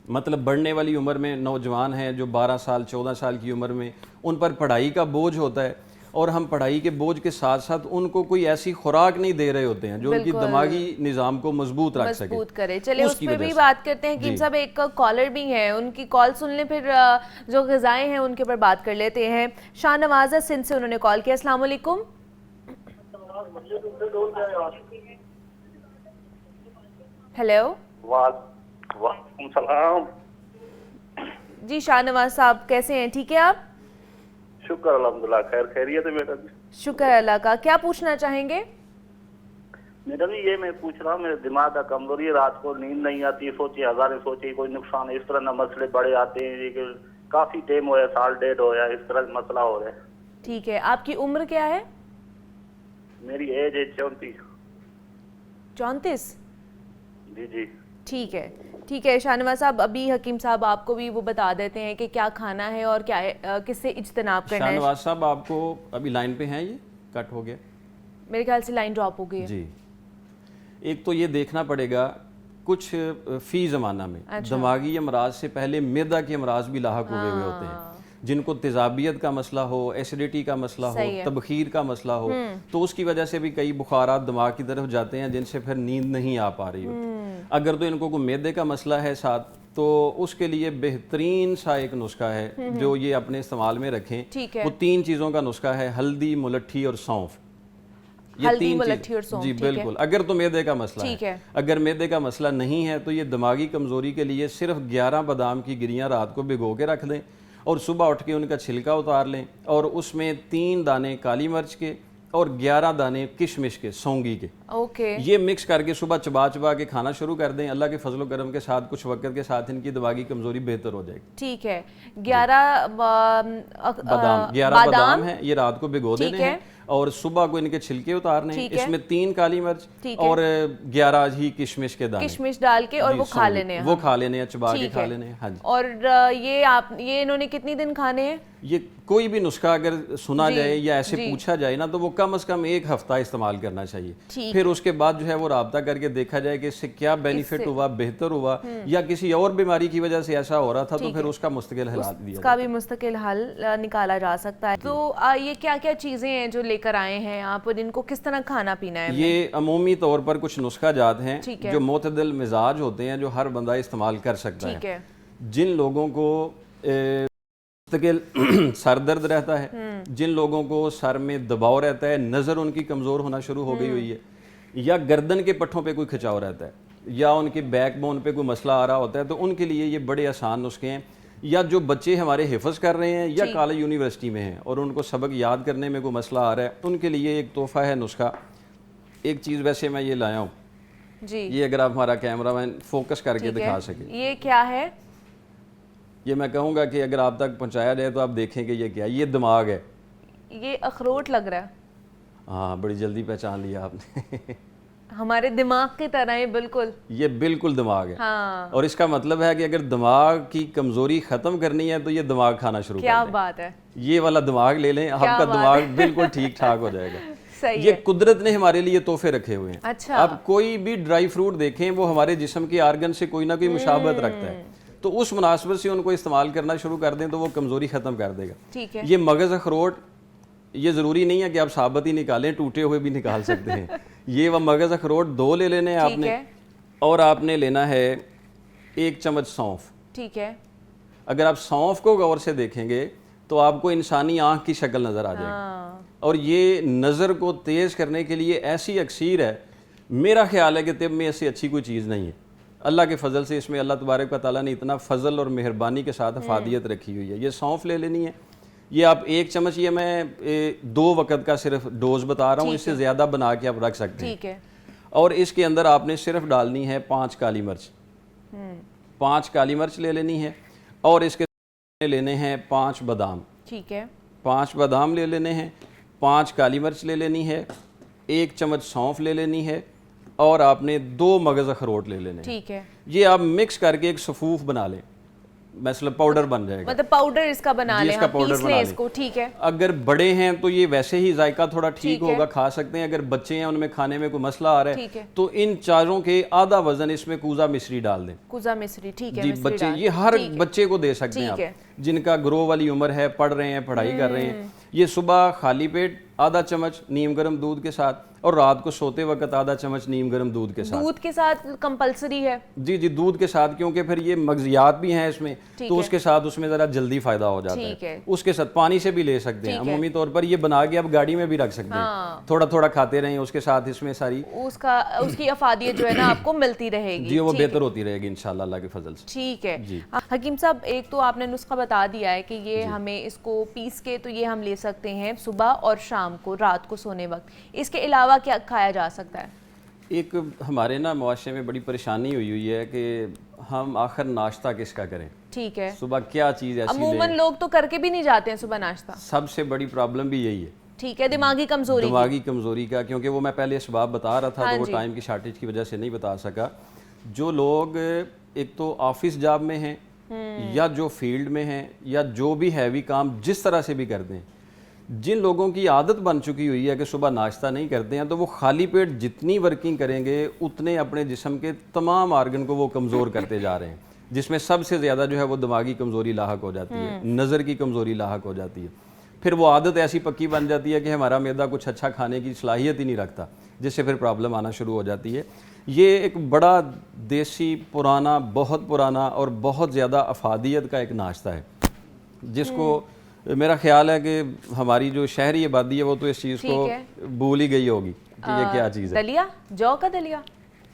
मतलब बढ़ने वाली उम्र में नौजवान हैं जो 12 साल 14 साल की उम्र में, उन पर पढ़ाई का बोझ होता है और हम पढ़ाई के बोझ के साथ साथ उनको कोई ऐसी खुराक नहीं दे रहे होते हैं जो उनकी दिमागी निज़ाम को मजबूत रख सके,
मजबूत करे। चलिए उस पर भी बात करते हैं। हकीम साहब एक कॉलर भी हैं, उनकी कॉल सुन लें, फिर जो ग़िज़ाएं हैं उनके ऊपर बात कर लेते हैं। शाहनवाज़ सिंध से उन्होंने कॉल किया। अस्सलाम वालेकुम। हेलो,
वालेकुम सलाम
जी। शाहनवाज साहब कैसे हैं, ठीक है आप?
शुक्र अल्हम्दुलिल्लाह, खैर खैरियत है बेटा जी।
शुक्र अल्लाह का। क्या पूछना चाहेंगे?
मैडम जी ये मैं पूछ रहा हूँ, मेरे दिमाग का कमजोरी है, रात को नींद नहीं आती, सोची हजारें सोची कोई नुकसान है, इस तरह ना मसले बड़े आते हैं। ये काफी टाइम हो गया, साल डेढ़ हो गया, इस तरह मसला हो रहा है।
ठीक है। आपकी उम्र क्या है?
मेरी एज है 34।
34?
जी जी
ठीक है, ठीक है। शाहनवाज साहब अभी हकीम साहब आपको भी वो बता देते हैं कि क्या खाना है और क्या किससे इज्तनाब करना है।
शाहनवाज साहब आपको अभी लाइन पे हैं, ये कट हो गया
मेरे ख्याल से, लाइन ड्रॉप हो गई है
जी। एक तो ये देखना पड़ेगा कुछ फी ज़माना में दिमागी अमराज से पहले मैदा के अमराज भी लाहक हुए हुए होते हैं, जिनको तेजाबियत का मसला हो, एसिडिटी का मसला हो, तबखीर का मसला हो, तो उसकी वजह से भी कई बुखारात दिमाग की तरफ जाते हैं जिनसे फिर नींद नहीं आ पा रही होती। अगर तो इनको कोई मैदे का मसला है साथ, तो उसके लिए बेहतरीन सा एक नुस्खा है जो ये अपने इस्तेमाल में रखें। वो 3 चीज़ों का नुस्खा है, हल्दी, मुलट्ठी और सौंफ। ये
हल्दी,
3
मुलट्ठी और सौंफ,
जी बिल्कुल। अगर तो मैदे का मसला
ठीक है।
अगर मैदे का मसला नहीं है तो ये दिमागी कमज़ोरी के लिए सिर्फ 11 बादाम की गिरियाँ रात को भिगो के रख दें और सुबह उठ के उनका छिलका उतार लें और उसमें 3 दाने काली मिर्च के और 11 दाने किशमिश के, सौंगी के, ये मिक्स करके सुबह चबा चबा के खाना शुरू कर दें। अल्लाह के फजल करम के साथ कुछ वक्त के साथ इनकी दिमागी कमजोरी बेहतर हो जाएगी। ठीक है।
11
बादाम है, ये रात को भिगो देने हैं और सुबह को इनके छिलके उतारने हैं। इसमें 3 काली मिर्च और 11 ही किशमिश के दाने,
किशमिश डाल के और वो खा लेने हैं।
वो खा लेने हैं, चबा के खा लेने हैं। हाँ जी।
और ये इन्होंने कितनी दिन खाने हैं?
ये कोई भी नुस्खा अगर सुना जाए या ऐसे पूछा जाए ना, तो वो कम से कम 1 हफ्ता इस्तेमाल करना चाहिए। फिर उसके बाद जो है वो राब्ता करके देखा जाए कि इससे क्या बेनिफिट हुआ, बेहतर हुआ या किसी और बीमारी की वजह से ऐसा हो रहा था, तो फिर उसका मुस्तकिल हल दिया,
उसका भी मुस्तकिल हल निकाला जा सकता है। तो ये क्या क्या चीजें हैं जो लेकर आए हैं आप और इनको किस तरह खाना पीना है?
ये अमूमी तौर पर कुछ नुस्खा जात हैं जो मोतदल मिजाज होते हैं, जो हर बंदा इस्तेमाल कर सकता है। जिन लोगों को मुस्तकिल सर दर्द रहता है, जिन लोगों को सर में दबाव रहता है, नज़र उनकी कमज़ोर होना शुरू हो गई हुई है, या गर्दन के पट्ठों पे कोई खिंचाव रहता है, या उनके बैकबोन पे कोई मसला आ रहा होता है, तो उनके लिए ये बड़े आसान नुस्खे हैं। या जो बच्चे हमारे हिफ्ज़ कर रहे हैं या कॉलेज यूनिवर्सिटी में हैं और उनको सबक याद करने में कोई मसला आ रहा है, उनके लिए एक तोहफ़ा है नुस्खा। एक चीज़ वैसे मैं ये लाया हूँ
जी,
ये, अगर आप हमारा कैमरामैन फोकस करके दिखा सके,
ये क्या है?
ये मैं कहूँगा कि अगर आप तक पहुँचाया जाए तो आप देखें कि ये क्या है। ये दिमाग है।
ये अखरोट लग रहा है।
हाँ, बड़ी जल्दी पहचान लिया आपने।
हमारे दिमाग की तरह है बिल्कुल।
ये बिल्कुल दिमाग है।
हाँ,
और इसका मतलब है कि अगर दिमाग की कमजोरी खत्म करनी है तो ये दिमाग खाना शुरू
क्या
कर दें।
बात है,
ये वाला दिमाग ले लें, आपका दिमाग बिल्कुल ठीक ठाक हो जाएगा।
सही
ये
है।
कुदरत ने हमारे लिए तोहफे रखे हुए हैं।
अच्छा।
आप कोई भी ड्राई फ्रूट देखें, वो हमारे जिस्म के आर्गन से कोई ना कोई मुशाबत रखता है, तो उस मुनासबत से उनको इस्तेमाल करना शुरू कर दें तो वो कमजोरी खत्म कर देगा।
ठीक है।
ये मगज अखरोट, ये ज़रूरी नहीं है कि आप साबत ही निकालें, टूटे हुए भी निकाल सकते हैं। ये वह मगज अखरोट 2 ले लेने हैं
ठीक
आपने,
है।
और आपने लेना है 1 चम्मच सौंफ।
ठीक है।
अगर आप सौंफ को गौर से देखेंगे तो आपको इंसानी आंख की शक्ल नज़र आ जाएगी।
हाँ,
और ये नज़र को तेज़ करने के लिए ऐसी अक्सीर है, मेरा ख्याल है कि तिब में ऐसी अच्छी कोई चीज़ नहीं है। अल्लाह के फजल से इसमें अल्लाह तबारक व तआला ने इतना फजल और मेहरबानी के साथ अफादियत रखी हुई है। ये सौंफ ले लेनी है। ये आप 1 चम्मच, ये मैं 2 वक़्त का सिर्फ डोज बता रहा हूँ, इससे ज़्यादा बना के आप रख सकते हैं।
ठीक है।
और इसके अंदर आपने सिर्फ डालनी है 5 काली मिर्च। 5 काली मिर्च ले लेनी है। और इसके लेने हैं 5 बादाम।
ठीक है।
5 बादाम ले लेने हैं, 5 काली मिर्च ले लेनी है, 1 चम्मच सौंफ ले लेनी है, और आपने 2 मगज़ अखरोट ले लेने हैं।
ठीक है।
ये आप मिक्स करके एक सफूफ बना लें, मतलब पाउडर बन जाएगा।
मतलब पाउडर इसका बना
जी,
लें,
इसका
हम
पाउडर
पीस
बना
लें
लें।
इसको। ठीक है।
अगर बड़े हैं तो ये वैसे ही जायका थोड़ा ठीक
ठीक है।
होगा, खा सकते हैं। अगर बच्चे हैं, उनमें खाने में कोई मसला आ रहा
ठीक
है
है।
तो इन चारों के आधा वजन इसमें कूजा मिश्री डाल दें।
कुजा मिश्री, ठीक है।
जी,
मिश्री
बच्चे,
डाल-
ये हर
ठीक है।
बच्चे को दे सकते हैं
ठीक है।
आप, जिनका ग्रो वाली उम्र है, पढ़ रहे हैं, पढ़ाई कर रहे हैं। ये सुबह खाली पेट आधा चम्मच नीम गर्म दूध के साथ, और रात को सोते वक्त आधा चम्मच नीम गर्म दूध के साथ।
दूध के साथ कंपलसरी है?
जी जी, दूध के साथ, क्योंकि फिर ये मगजियात भी हैं इसमें,
ठीक
तो
है।
उसके साथ उसमें ज़रा जल्दी फ़ायदा हो जाता
ठीक है।
उसके साथ पानी से भी ले सकते हैं,
ठीक है।
अमूमी तौर पर ये बना के आप गाड़ी में भी रख सकते
हाँ।
हैं, थोड़ा थोड़ा खाते रहें, उसके साथ इसमें सारी
उसकी अफादियत जो है ना आपको मिलती रहेगी।
जी, वो
ठीक है।
बेहतर होती रहेगी इंशाल्लाह अल्लाह के फजल से।
ठीक है।
जी।
हकीम साहब, एक तो आपने नुस्खा बता दिया है कि ये हमें इसको पीस के तो ये हम ले सकते हैं सुबह और शाम को, रात को सोने वक्त। इसके अलावा क्या खाया जा सकता है?
एक हमारे ना मुआशरे में बड़ी परेशानी हुई है कि हम आखिर नाश्ता किसका करें,
ठीक है।
सुबह क्या चीज़ ऐसी
अमूमन
लें।
लोग तो करके भी नहीं जाते हैं सुबह नाश्ता।
सबसे बड़ी प्रॉब्लम भी यही है,
ठीक है, दिमागी कमजोरी की।
दिमागी कमज़ोरी का, क्योंकि वो मैं पहले इसबाब बता रहा था
हाँ
तो वो
जी।
टाइम की शार्टेज की वजह से नहीं बता सका। जो लोग एक तो ऑफिस जॉब में हैं या जो फील्ड में हैं या जो भी हैवी काम जिस तरह से भी करते हैं, जिन लोगों की आदत बन चुकी हुई है कि सुबह नाश्ता नहीं करते हैं, तो वो खाली पेट जितनी वर्किंग करेंगे उतने अपने जिस्म के तमाम आर्गन को वो कमज़ोर करते जा रहे हैं, जिसमें सबसे ज़्यादा जो है वो दिमागी कमज़ोरी लाहक हो जाती है, नज़र की कमज़ोरी लाहक हो जाती है। फिर वो आदत ऐसी पक्की बन जाती है कि हमारा मैदा कुछ अच्छा खाने की सलाहियत ही नहीं रखता, जिससे फिर प्रॉब्लम आना शुरू हो जाती है। ये एक बड़ा देसी पुराना, बहुत पुराना और बहुत ज़्यादा अफादियत का एक नाश्ता है, जिसको मेरा ख्याल है कि हमारी जो शहरी आबादी है वो तो इस चीज़
ठीक
को
है।
भूल ही गई होगी कि ये क्या चीज़ है।
दलिया, जौ का दलिया?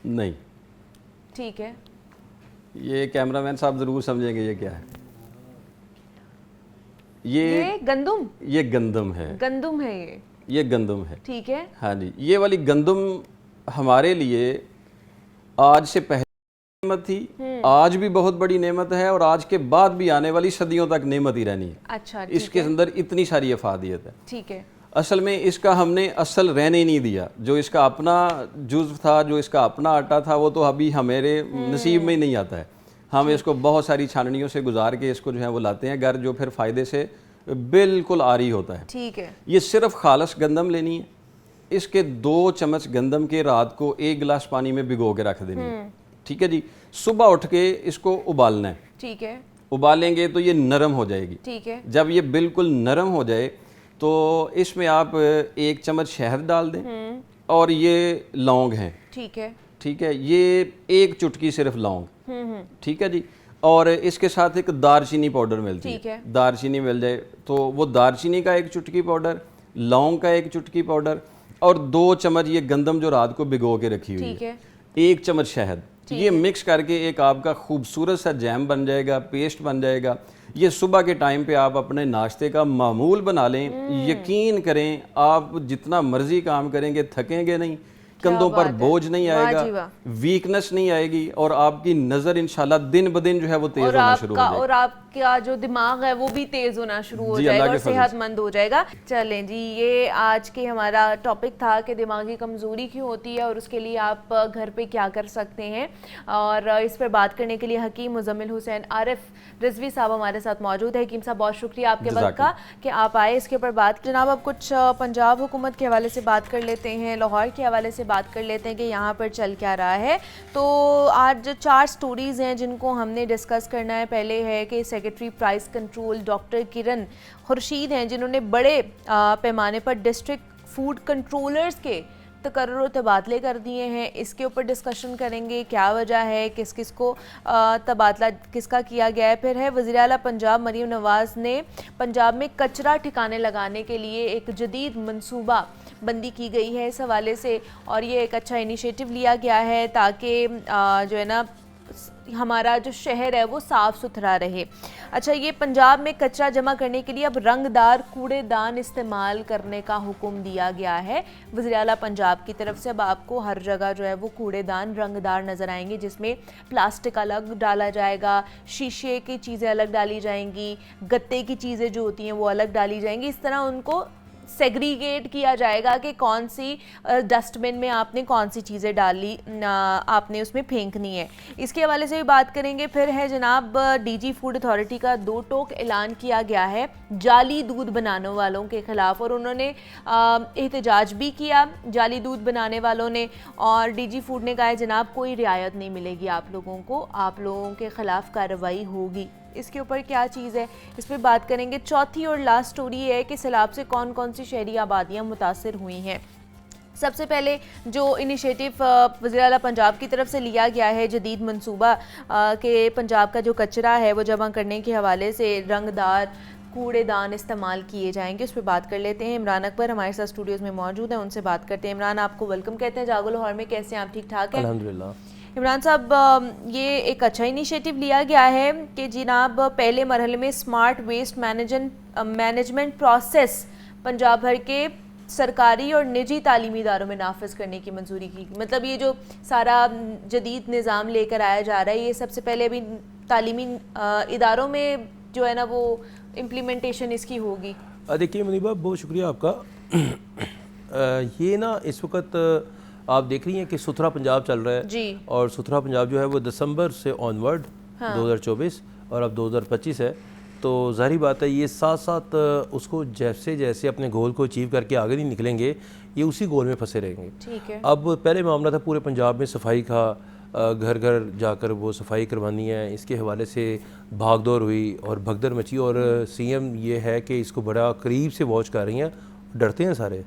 नहीं,
ठीक है।
ये कैमरामैन साहब ज़रूर समझेंगे ये क्या है।
ये गंदुम?
ये गंदम है,
गंदुम है
ये गंदम है।
ठीक है।
हाँ जी, ये वाली गंदम हमारे लिए आज से पहले नेमत थी, आज भी बहुत बड़ी नेमत है, और आज के बाद भी आने वाली सदियों तक नेमत ही रहनी है।
अच्छा, ठीक
इसके
है।
अंदर इतनी सारी अफादियत है।
ठीक है।
असल में इसका हमने असल रहने ही नहीं दिया, जो इसका अपना जुज़्व था, जो इसका अपना आटा था, वो तो अभी हमारे नसीब में ही नहीं आता है। हम इसको बहुत सारी छाननियों से गुजार के इसको जो है वो लाते हैं घर, जो फिर फ़ायदे से बिल्कुल आरी होता है।
ठीक है।
ये सिर्फ खालस गंदम लेनी है। इसके 2 चम्मच गंदम के रात को 1 गिलास पानी में भिगो के रख देनी है। ठीक है जी। सुबह उठ के इसको उबालना है।
ठीक है।
उबालेंगे तो ये नरम हो जाएगी।
ठीक है।
जब ये बिल्कुल नरम हो जाए तो इसमें आप 1 चम्मच शहद डाल दें, और ये लौंग हैं।
ठीक है।
ठीक है, ये 1 चुटकी सिर्फ लौंग। ठीक है जी। और इसके साथ एक दारचीनी पाउडर मिलती
ठीक है।
दारचीनी मिल जाए तो वो दारचीनी का 1 चुटकी पाउडर, लौंग का 1 चुटकी पाउडर, और 2 चम्मच ये गंदम जो रात को भिगो के रखी हुई
ठीक है।
1 चम्मच शहद। ये मिक्स करके एक आपका खूबसूरत सा जैम बन जाएगा, पेस्ट बन जाएगा। ये सुबह के टाइम पे आप अपने नाश्ते का मामूल बना लें। यकीन करें, आप जितना मर्जी काम करेंगे थकेंगे नहीं, कंधों पर बोझ नहीं आएगा, वीकनेस नहीं आएगी, और आपकी नज़र इंशाल्लाह दिन ब दिन जो है वो तेज होना शुरू हो जाएगी,
और आपका जो दिमाग है वो भी तेज होना शुरू हो जाएगा और सेहतमंद हो जाएगा। चलें जी, ये आज के हमारा टॉपिक था कि दिमागी कमज़ोरी क्यों होती है और उसके लिए आप घर पे क्या कर सकते हैं। और इस पर बात करने के लिए हकीम मुजम्मिल हुसैन आरिफ रिजवी साहब हमारे साथ मौजूद है। हकीम साहब, बहुत शुक्रिया आपके वक्त का कि आप आए इसके ऊपर बात। जनाब, अब कुछ पंजाब हुकूमत के हवाले से बात कर लेते हैं, लाहौर के हवाले से बात कर लेते हैं कि यहाँ पर चल क्या रहा है। तो आज 4 स्टोरीज़ हैं जिनको हमने डिस्कस करना है। पहले है कि सेक्रेटरी प्राइस कंट्रोल डॉक्टर किरण खुर्शीद हैं, जिन्होंने बड़े पैमाने पर डिस्ट्रिक्ट फूड कंट्रोलर्स के तकर्रुर और तबादले कर दिए हैं। इसके ऊपर डिस्कशन करेंगे, क्या वजह है, किस किस को तबादला किसका किया गया है। फिर है वज़ीर आला पंजाब मरीम नवाज़ ने पंजाब में कचरा ठिकाने लगाने के लिए एक जदीद मनसूबा बंदी की गई है इस हवाले से, और ये एक अच्छा इनिशिएटिव लिया गया है ताकि जो है ना हमारा जो शहर है वो साफ़ सुथरा रहे। अच्छा, ये पंजाब में कचरा जमा करने के लिए अब रंगदार कूड़ेदान इस्तेमाल करने का हुक्म दिया गया है वज़ीर आला पंजाब की तरफ से। अब आपको हर जगह जो है वो कूड़ेदान रंगदार नज़र आएंगे, जिसमें प्लास्टिक अलग डाला जाएगा, शीशे की चीज़ें अलग डाली जाएंगी, गत्ते की चीज़ें जो होती हैं वो अलग डाली जाएंगी। इस तरह उनको सेग्रीगेट किया जाएगा कि कौन सी डस्टबिन में आपने कौन सी चीज़ें डाली, आपने उसमें फेंकनी है। इसके हवाले से भी बात करेंगे। फिर है जनाब, डीजी फूड अथॉरिटी का 2 टोक ऐलान किया गया है जाली दूध बनाने वालों के ख़िलाफ़, और उन्होंने एहतजाज भी किया जाली दूध बनाने वालों ने। और डीजी फूड ने कहा है जनाब कोई रियायत नहीं मिलेगी आप लोगों को, आप लोगों के ख़िलाफ़ कार्रवाई होगी। इसके ऊपर क्या चीज़ है, इस पर बात करेंगे। चौथी और लास्ट स्टोरी है कि सैलाब से कौन कौन सी शहरी आबादियाँ मुतासिर हुई हैं। सबसे पहले जो इनिशिएटिव वज़ीर आला पंजाब की तरफ से लिया गया है, जदीद मंसूबा के पंजाब का जो कचरा है वो जमा करने के हवाले से रंगदार कूड़ेदान इस्तेमाल किए जाएंगे, उस पर बात कर लेते हैं। इमरान अकबर हमारे साथ स्टूडियोज़ में मौजूद हैं, उनसे बात करते हैं। इमरान, आपको वेलकम कहते हैं जागो लाहौर में। कैसे हैं आप? ठीक ठाक हैं?
अल्हम्दुलिल्लाह।
इमरान साहब, ये एक अच्छा इनिशिएटिव लिया गया है कि जनाब पहले मरहले में smart waste management process Punjab भर के सरकारी और निजी तालीमी इदारों में नाफिज करने की मंजूरी की। मतलब ये जो सारा जदीद निज़ाम लेकर आया जा रहा है, ये सबसे पहले अभी तालीमी इदारों में जो है ना वो इम्प्लीमेंटेशन इसकी होगी।
देखिए मुनीबा, बहुत शुक्रिया आपका। ये ना इस वक्त आप देख रही हैं कि सुथरा पंजाब चल रहा है
जी,
और सुथरा पंजाब जो है वो दिसंबर से ऑनवर्ड 2024 और अब 2025 है, तो ज़ाहिर बात है ये साथ साथ उसको जैसे जैसे अपने गोल को अचीव करके आगे नहीं निकलेंगे, ये उसी गोल में फंसे रहेंगे।
ठीक है।
अब पहले मामला था पूरे पंजाब में सफाई का, घर घर जाकर वो सफाई करवानी है, इसके हवाले से भागदौड़ हुई और भगदड़ मची, और सीएम ये है कि इसको बड़ा करीब से वॉच कर रही हैं। डरते हैं सारे,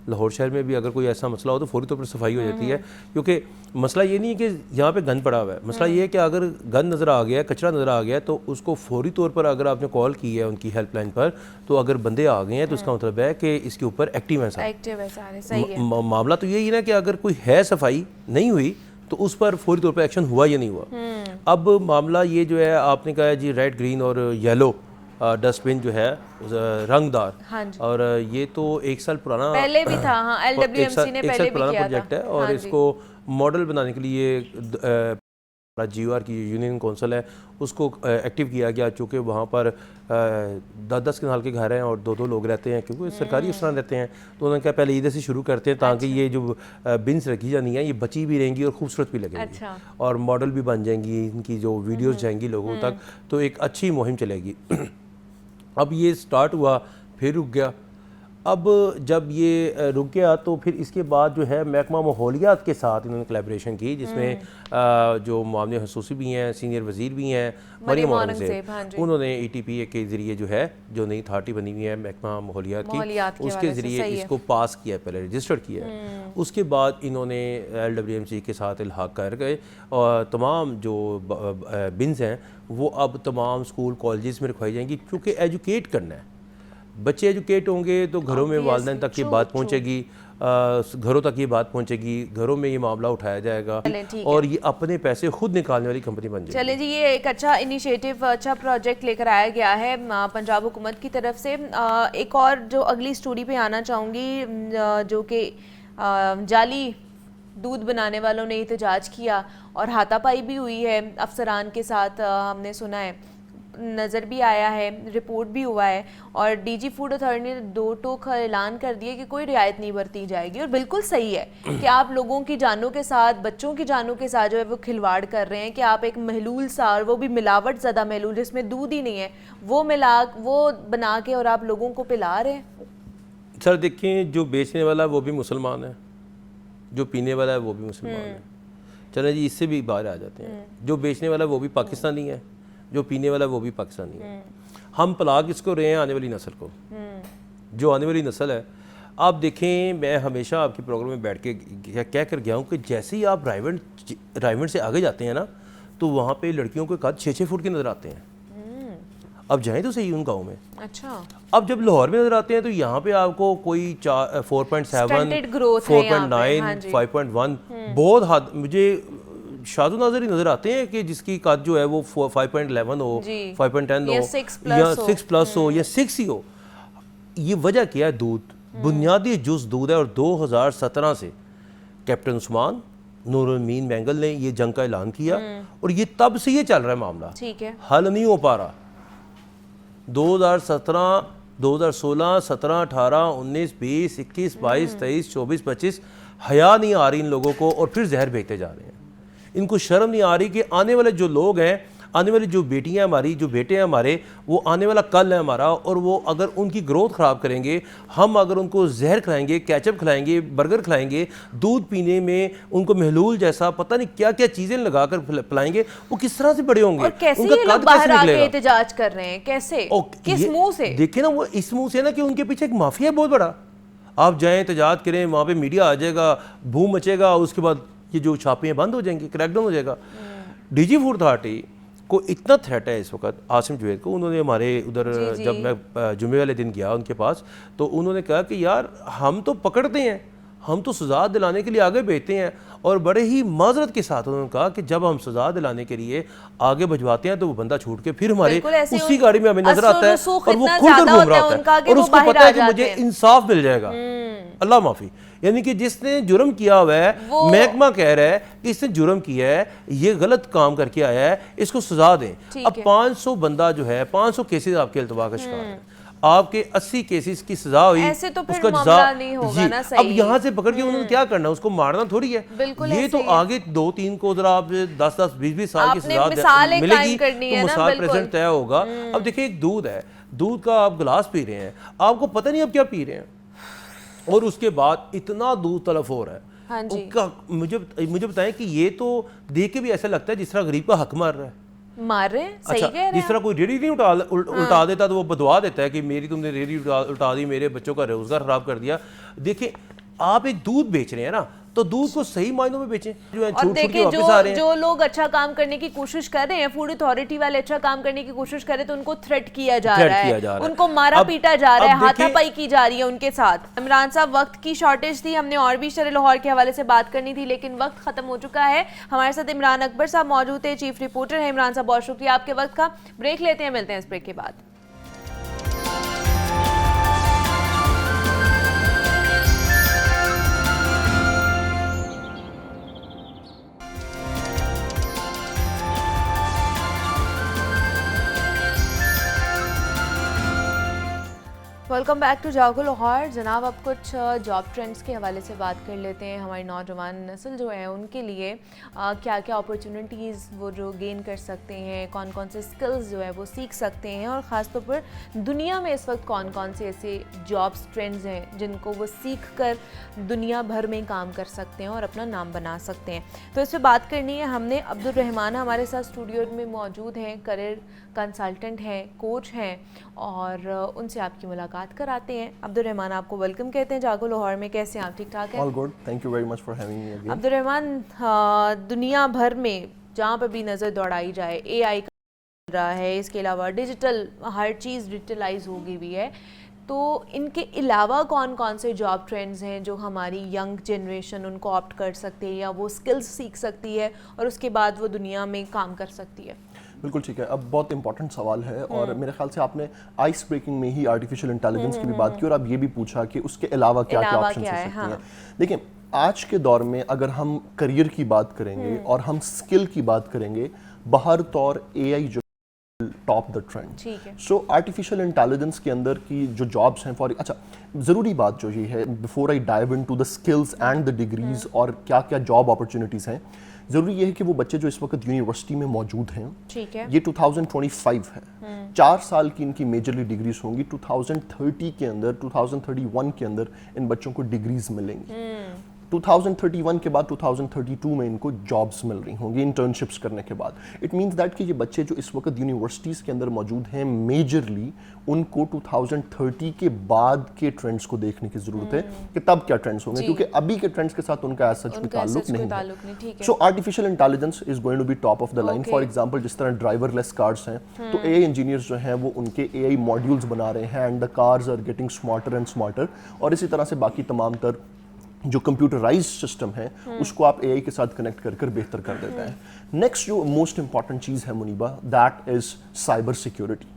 लाहौर शहर में भी अगर कोई ऐसा मसला हो तो फौरी तौर पर सफाई हो जाती है, क्योंकि मसला ये नहीं है कि यहाँ पे गंद पड़ा हुआ है, मसला ये है कि अगर गंद नज़र आ गया, कचरा नज़र आ गया, तो उसको फौरी तौर पर अगर आपने कॉल की है उनकी हेल्पलाइन पर, तो अगर बंदे आ गए हैं तो इसका मतलब है कि इसके ऊपर एक्टिव है सारे। मामला तो यही है ना कि अगर कोई है सफाई नहीं हुई तो उस पर फौरी तौर पर एक्शन हुआ या नहीं हुआ। अब मामला ये जो है आपने कहा जी रेड, ग्रीन और येलो डस्टबिन जो है रंगदार,
हाँ जी।
और ये तो 1 साल पुराना
पहले भी था, हाँ, LWMC ने पहले भी किया
प्रोजेक्ट है, और
हाँ
इसको मॉडल बनाने के लिए GOR की यूनियन काउंसिल है उसको एक्टिव किया गया, चूँकि वहाँ पर 10-10 कनाल के घर हैं और 2-2 लोग रहते हैं, क्योंकि सरकारी अफसरान रहते हैं, तो उन्होंने कहा पहले इधर से शुरू करते हैं ताकि ये जो बिन्स रखी जानी है ये बची भी रहेंगी और खूबसूरत भी लगेंगी।
अच्छा।
और मॉडल भी बन जाएंगी, इनकी जो वीडियोस जाएंगी लोगों तक, तो एक अच्छी मुहिम चलेगी। अब ये स्टार्ट हुआ, फिर रुक गया। अब जब ये रुक गया तो फिर इसके बाद जो है महकमा माहौलियात के साथ इन्होंने कोलैबोरेशन की, जिसमें जो मामले खसूसी भी हैं, सीनियर वज़ीर भी हैं, मरीम औरंगज़ेब, उन्होंने ETPA के ज़रिए जो है जो नई अथॉरिटी बनी हुई है महकमा माहौलियात की, उसके ज़रिए इसको पास किया, पहले रजिस्टर्ड किया है। उसके बाद इन्होंने LWMC के साथ इल्हाक कर गए और तमाम जो बिन्स हैं वो अब तमाम स्कूल कॉलेजेस में रखवाई जाएंगी, क्योंकि एजुकेट करना है, बच्चे एजुकेट होंगे तो घरों में वालिदैन तक ये बात पहुँचेगी।
घरों तक ये बात पहुंचेगी, घरों में ये मामला उठाया जाएगा
चलें, ठीक
और ये अपने पैसे खुद निकालने वाली कंपनी बन जाएगी।
चले जी, ये एक अच्छा इनिशिएटिव, अच्छा प्रोजेक्ट लेकर आया गया है पंजाब हुकूमत की तरफ से। एक और जो अगली स्टोरी पे आना चाहूँगी, जो कि जाली दूध बनाने वालों ने एहतजाज किया और हाथापाई भी हुई है अफसरान के साथ, हमने सुना है, नज़र भी आया है, रिपोर्ट भी हुआ है और डीजी फूड अथॉरिटी ने दो टोक ऐलान कर दिया कि कोई रियायत नहीं बरती जाएगी। और बिल्कुल सही है कि आप लोगों की जानों के साथ, बच्चों की जानों के साथ जो है वो खिलवाड़ कर रहे हैं कि आप एक महलूल सा, और वो भी मिलावट ज़्यादा महलूल जिसमें दूध ही नहीं है, वो बना के और आप लोगों को पिला रहे हैं।
सर देखें, जो बेचने वाला है वो भी मुसलमान है, जो पीने वाला है वो भी मुसलमान है। चलें जी, इससे भी बाहर आ जाते हैं। जो बेचने वाला है वो भी पाकिस्तानी है, जो पीने वाला है वो भी पाकिस्तानी है। हम पला किसको रहे हैं? आने वाली नस्ल को। जो आने वाली नस्ल है, आप देखें, मैं हमेशा आपके प्रोग्राम में बैठ के कह कर गया हूँ कि जैसे ही आप रायवंड से आगे जाते हैं ना, तो वहाँ पे लड़कियों के कद 6-6 फुट के नज़र आते हैं। अब जाएं तो सही उन गाँव में।
अच्छा,
अब जब लाहौर में नजर आते हैं तो यहाँ पे आपको कोई 4.7, 4.9, 5.1 बहुत हद, मुझे शादू नाजर ही नजर आते हैं कि जिसकी कद जो है वो 5.11 हो, 5.10 हो, या 6+ हो या 6 ही हो। ये वजह क्या है? दूध, बुनियादी जुज़ दूध है। और 2017 से कैप्टन उस्मान नूरुल मीन मैंगल ने ये जंग का ऐलान किया और ये तब से ये चल रहा है मामला,
ठीक है,
हल नहीं हो पा रहा। 2017, 2016, 17, 18, 19, 20, 21, 22, 23, 24, 25 हया नहीं आ रही इन लोगों को और फिर जहर भेजते जा रहे हैं। इनको शर्म नहीं आ रही कि आने वाले जो लोग हैं, आने वाली जो बेटियां हमारी, जो बेटे हैं हमारे, वो आने वाला कल है हमारा, और वो अगर उनकी ग्रोथ ख़राब करेंगे, हम अगर उनको जहर खिलाएंगे, कैचअप खिलाएंगे, बर्गर खिलाएंगे, दूध पीने में उनको महलूल जैसा पता नहीं क्या क्या चीज़ें लगा कर पिलाएंगे, वो किस तरह से बड़े होंगे?
और कैसे
उनका
ये
कद
लोग बाहर
कैसे
आके
निकलेगा?
एहतजाज कर रहे हैं? कैसे, किस मुंह से?
देखिए ना, वो इस मुंह से ना कि उनके पीछे एक माफिया है बहुत बड़ा। आप जाएं, एहतजाज करें, वहाँ पे मीडिया आ जाएगा, बूम मचेगा, उसके बाद ये जो छापियाँ बंद हो जाएंगी, क्रैकडाउन हो जाएगा। डीजी फूड अथॉरिटी को इतना थ्रेट है इस वक्त आसिम जुवैद को। उन्होंने हमारे उधर, जब मैं जुम्मे वाले दिन गया उनके पास, तो उन्होंने कहा कि यार हम तो पकड़ते हैं, हम तो सज़ा दिलाने के लिए आगे भेजते हैं, और बड़े ही माजरत के साथ उन्होंने कहा कि जब हम सज़ा दिलाने के लिए आगे भिजवाते हैं तो वो बंदा छूट के फिर हमारे उसी गाड़ी में हमें नजर आता है और वो खुलकर घूम रहा होता है और उसको पता है कि मुझे इंसाफ मिल जाएगा। अल्लाह माफ़ी, यानी कि जिसने जुर्म किया हुआ है, महकमा कह रहा है कि इसने जुर्म किया है, ये गलत काम करके आया है, इसको सजा दें। अब 500 बंदा जो है, 500 केसेस आपके अल्तवा का शिकार है, आपके 80 केसेस की सजा हुई,
ऐसे तो फिर
उसका
मामला नहीं होगा ना, सही।
अब यहाँ से पकड़ के उन्होंने क्या करना, उसको मारना थोड़ी है। ये तो आगे 2-3 को जरा आप 10-10, 20-20 साल की सजा मिलेगी तो मिसाल प्रेजेंट तय होगा। अब देखिए, एक दूध है, दूध का आप गिलास पी रहे हैं, आपको पता नहीं आप क्या पी रहे हैं, और उसके बाद इतना दूध तलफ हो रहा है।
हाँ जी।
मुझे बताएं कि ये तो देख के भी ऐसा लगता है जिस तरह गरीब का हक मार रहा है,
मार रहे हैं, सही
अच्छा,
कह रहे हैं।
जिस तरह कोई रेडी नहीं उल्टा देता तो वो बदवा देता है कि मेरी तुमने रेडी उल्टा दी, मेरे बच्चों का रोजगार खराब कर दिया। देखिए, आप एक दूध बेच रहे हैं ना, तो दूध को सही मायनों में बेचें। जो
और देखिए, जो लोग अच्छा काम करने की कोशिश कर रहे हैं, फूड अथॉरिटी वाले अच्छा काम करने की कोशिश कर रहे हैं, तो उनको थ्रेट किया जा रहा है, उनको मारा पीटा जा रहा है, हाथापाई की जा रही है उनके साथ। इमरान साहब, वक्त की शॉर्टेज थी, हमने और भी शर लाहौर के हवाले से बात करनी थी, लेकिन वक्त खत्म हो चुका है। हमारे साथ इमरान अकबर साहब मौजूद है, चीफ रिपोर्टर है। इमरान साहब, बहुत शुक्रिया आपके वक्त का। ब्रेक लेते हैं, मिलते हैं इस ब्रेक के बाद। वेलकम बैक टू जागो लाहौर। जनाब, अब कुछ जॉब ट्रेंड्स के हवाले से बात कर लेते हैं। हमारी नौजवान नस्ल जो है उनके लिए क्या क्या अपॉर्चुनिटीज़ वो जो गेन कर सकते हैं, कौन कौन से स्किल्स जो है वो सीख सकते हैं, और ख़ास तौर पर दुनिया में इस वक्त कौन कौन से ऐसे जॉब्स ट्रेंड्स हैं जिनको वो सीख कर दुनिया भर में काम कर सकते हैं और अपना नाम बना सकते हैं। तो इस पर बात करनी है हमने। अब्दुल रहमान हमारे साथ स्टूडियो में मौजूद हैं, करियर कंसल्टेंट हैं, कोच हैं, और उनसे आपकी मुलाकात कराते हैं। अब्दुल रहमान, आपको वेलकम कहते हैं जागो लाहौर में। कैसे हैं आप? ठीक ठाक हैं?
All good, thank you very much for having me again.
Abdul Rahman, दुनिया भर में जहाँ पर भी नज़र दौड़ाई जाए, AI का रहा है, इसके अलावा डिजिटल, हर चीज़ डिजिटलाइज हो गई हुई है। तो इनके अलावा कौन कौन से जॉब ट्रेंड्स हैं जो हमारी यंग जनरेशन उनको ऑप्ट कर सकती है या वो स्किल्स सीख सकती है और उसके बाद वो दुनिया में काम कर सकती है?
बिल्कुल ठीक है। अब बहुत इंपॉर्टेंट सवाल है और मेरे ख्याल से आपने आइस ब्रेकिंग में ही आर्टिफिशियल इंटेलिजेंस की भी बात की और आप ये भी पूछा कि उसके अलावा क्या क्या ऑप्शन हो सकते हैं। देखिए, आज के दौर में अगर हम करियर की बात करेंगे और हम स्किल की बात करेंगे, बहर तौर एआई जो top the trend. So artificial intelligence के अंदर की जो जॉब्स हैं फॉर अच्छा, ज़रूरी बात जो ये है before I dive into the skills and the degrees और क्या क्या जॉब अपॉर्चुनिटीज़ हैं, ज़रूरी ये है कि वो बच्चे जो इस वक्त यूनिवर्सिटी में मौजूद हैं, ठीक है, ये 2025 है, 4 साल की इनकी मेजरली डिग्रीज होंगी, 2030 के अंदर 2031 के अंदर इन बच्चों को डिग्रीज मिलेंगी, 2031 के बाद 2032 में इनको जॉब्स मिल रही होंगी इंटर्नशिप्स करने के बाद। इट मींस दैट कि ये बच्चे जो इस वक्त यूनिवर्सिटीज़ के अंदर मौजूद हैं, मेजरली उनको 2030 के बाद के ट्रेंड्स को देखने की ज़रूरत है कि तब क्या ट्रेंड्स होंगे, क्योंकि अभी के ट्रेंड्स के साथ उनका ऐसा कोई ताल्लुक नहीं है। So artificial intelligence is going to be top of the line. For example, जिस तरह ड्राइवरलेस कार्स हैं, तो एआई इंजीनियर्स जो हैं वो उनके एआई मॉड्यूल्स बना रहे हैं and the cars are getting smarter and smarter, और इसी तरह से बाकी तमाम तर जो कंप्यूटराइज सिस्टम है उसको आप एआई के साथ कनेक्ट कर बेहतर कर देते हैं। नेक्स्ट जो मोस्ट इंपॉर्टेंट चीज़ है Muniba, that is cyber security.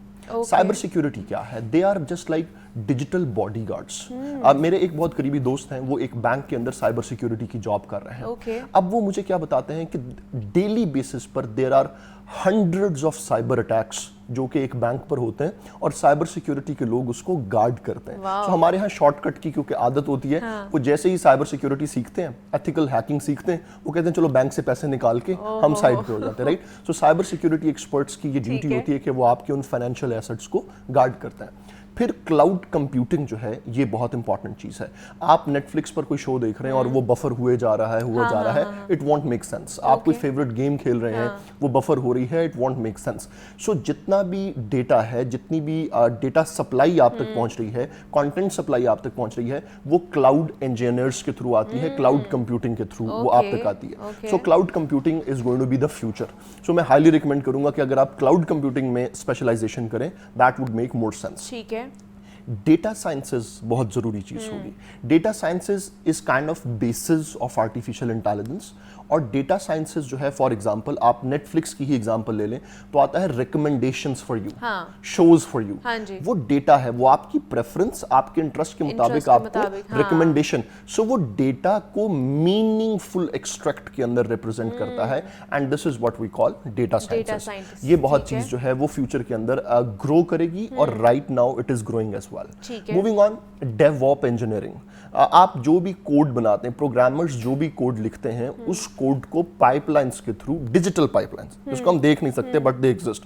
Cyber security क्या है? They are just like digital bodyguards. मेरे एक बहुत करीबी दोस्त हैं, वो एक बैंक के अंदर साइबर सिक्योरिटी की जॉब कर रहे हैं। अब वो मुझे क्या बताते हैं कि डेली बेसिस पर there are hundreds of cyber attacks जो कि एक बैंक पर होते हैं और साइबर सिक्योरिटी के लोग उसको गार्ड करते हैं। तो हमारे यहाँ शॉर्टकट की क्योंकि आदत होती है, वो जैसे ही साइबर सिक्योरिटी सीखते हैं, एथिकल हैकिंग सीखते हैं, वो कहते हैं चलो बैंक से पैसे निकाल के हम साइड पे हो जाते हैं, राइट। सो साइबर सिक्योरिटी एक्सपर्ट्स की ये ड्यूटी होती है कि वो आपके उन फाइनेंशियल एसेट्स को गार्ड करते हैं। फिर क्लाउड कंप्यूटिंग जो है, ये बहुत इंपॉर्टेंट चीज़ है। आप नेटफ्लिक्स पर कोई शो देख रहे हैं और वो बफर हुए जा रहा है, इट वॉन्ट मेक सेंस। आप कोई फेवरेट गेम खेल रहे हैं, वो बफर हो रही है, इट वॉन्ट मेक सेंस। सो जितना भी डेटा है, जितनी भी डेटा सप्लाई आप तक पहुंच रही है, कंटेंट सप्लाई आप तक पहुंच रही है, वो क्लाउड इंजीनियर्स के थ्रू आती है, क्लाउड कंप्यूटिंग के थ्रू वो आप तक आती है। So cloud computing is going to be the future. So मैं हाईली रिकमेंड करूंगा कि अगर आप क्लाउड कंप्यूटिंग में स्पेशलाइजेशन करें, that would make more sense.
ठीक है।
डेटा साइंसेज बहुत ज़रूरी चीज़ होगी। Data sciences is kind of basis of artificial intelligence. और डेटा साइंसेज जो है, फॉर एग्जांपल आप नेटफ्लिक्स की ही एग्जांपल ले लें, तो आता है recommendations for you, shows for you. वो डेटा है, वो आपकी प्रेफरेंस, आपके इंटरेस्ट के मुताबिक आपको रिकमेंडेशन। सो वो डेटा को मीनिंगफुल एक्सट्रैक्ट के अंदर रिप्रेजेंट करता है, and this is what we call data sciences. ये बहुत चीज़ जो है वो फ्यूचर के अंदर ग्रो करेगी और right now it is growing as well. Moving on, devops engineering. आप जो भी कोड बनाते हैं, प्रोग्रामर्स जो भी कोड लिखते हैं, उस कोड को पाइपलाइंस के थ्रू, डिजिटल पाइपलाइंस जिसको हम देख नहीं सकते but they exist,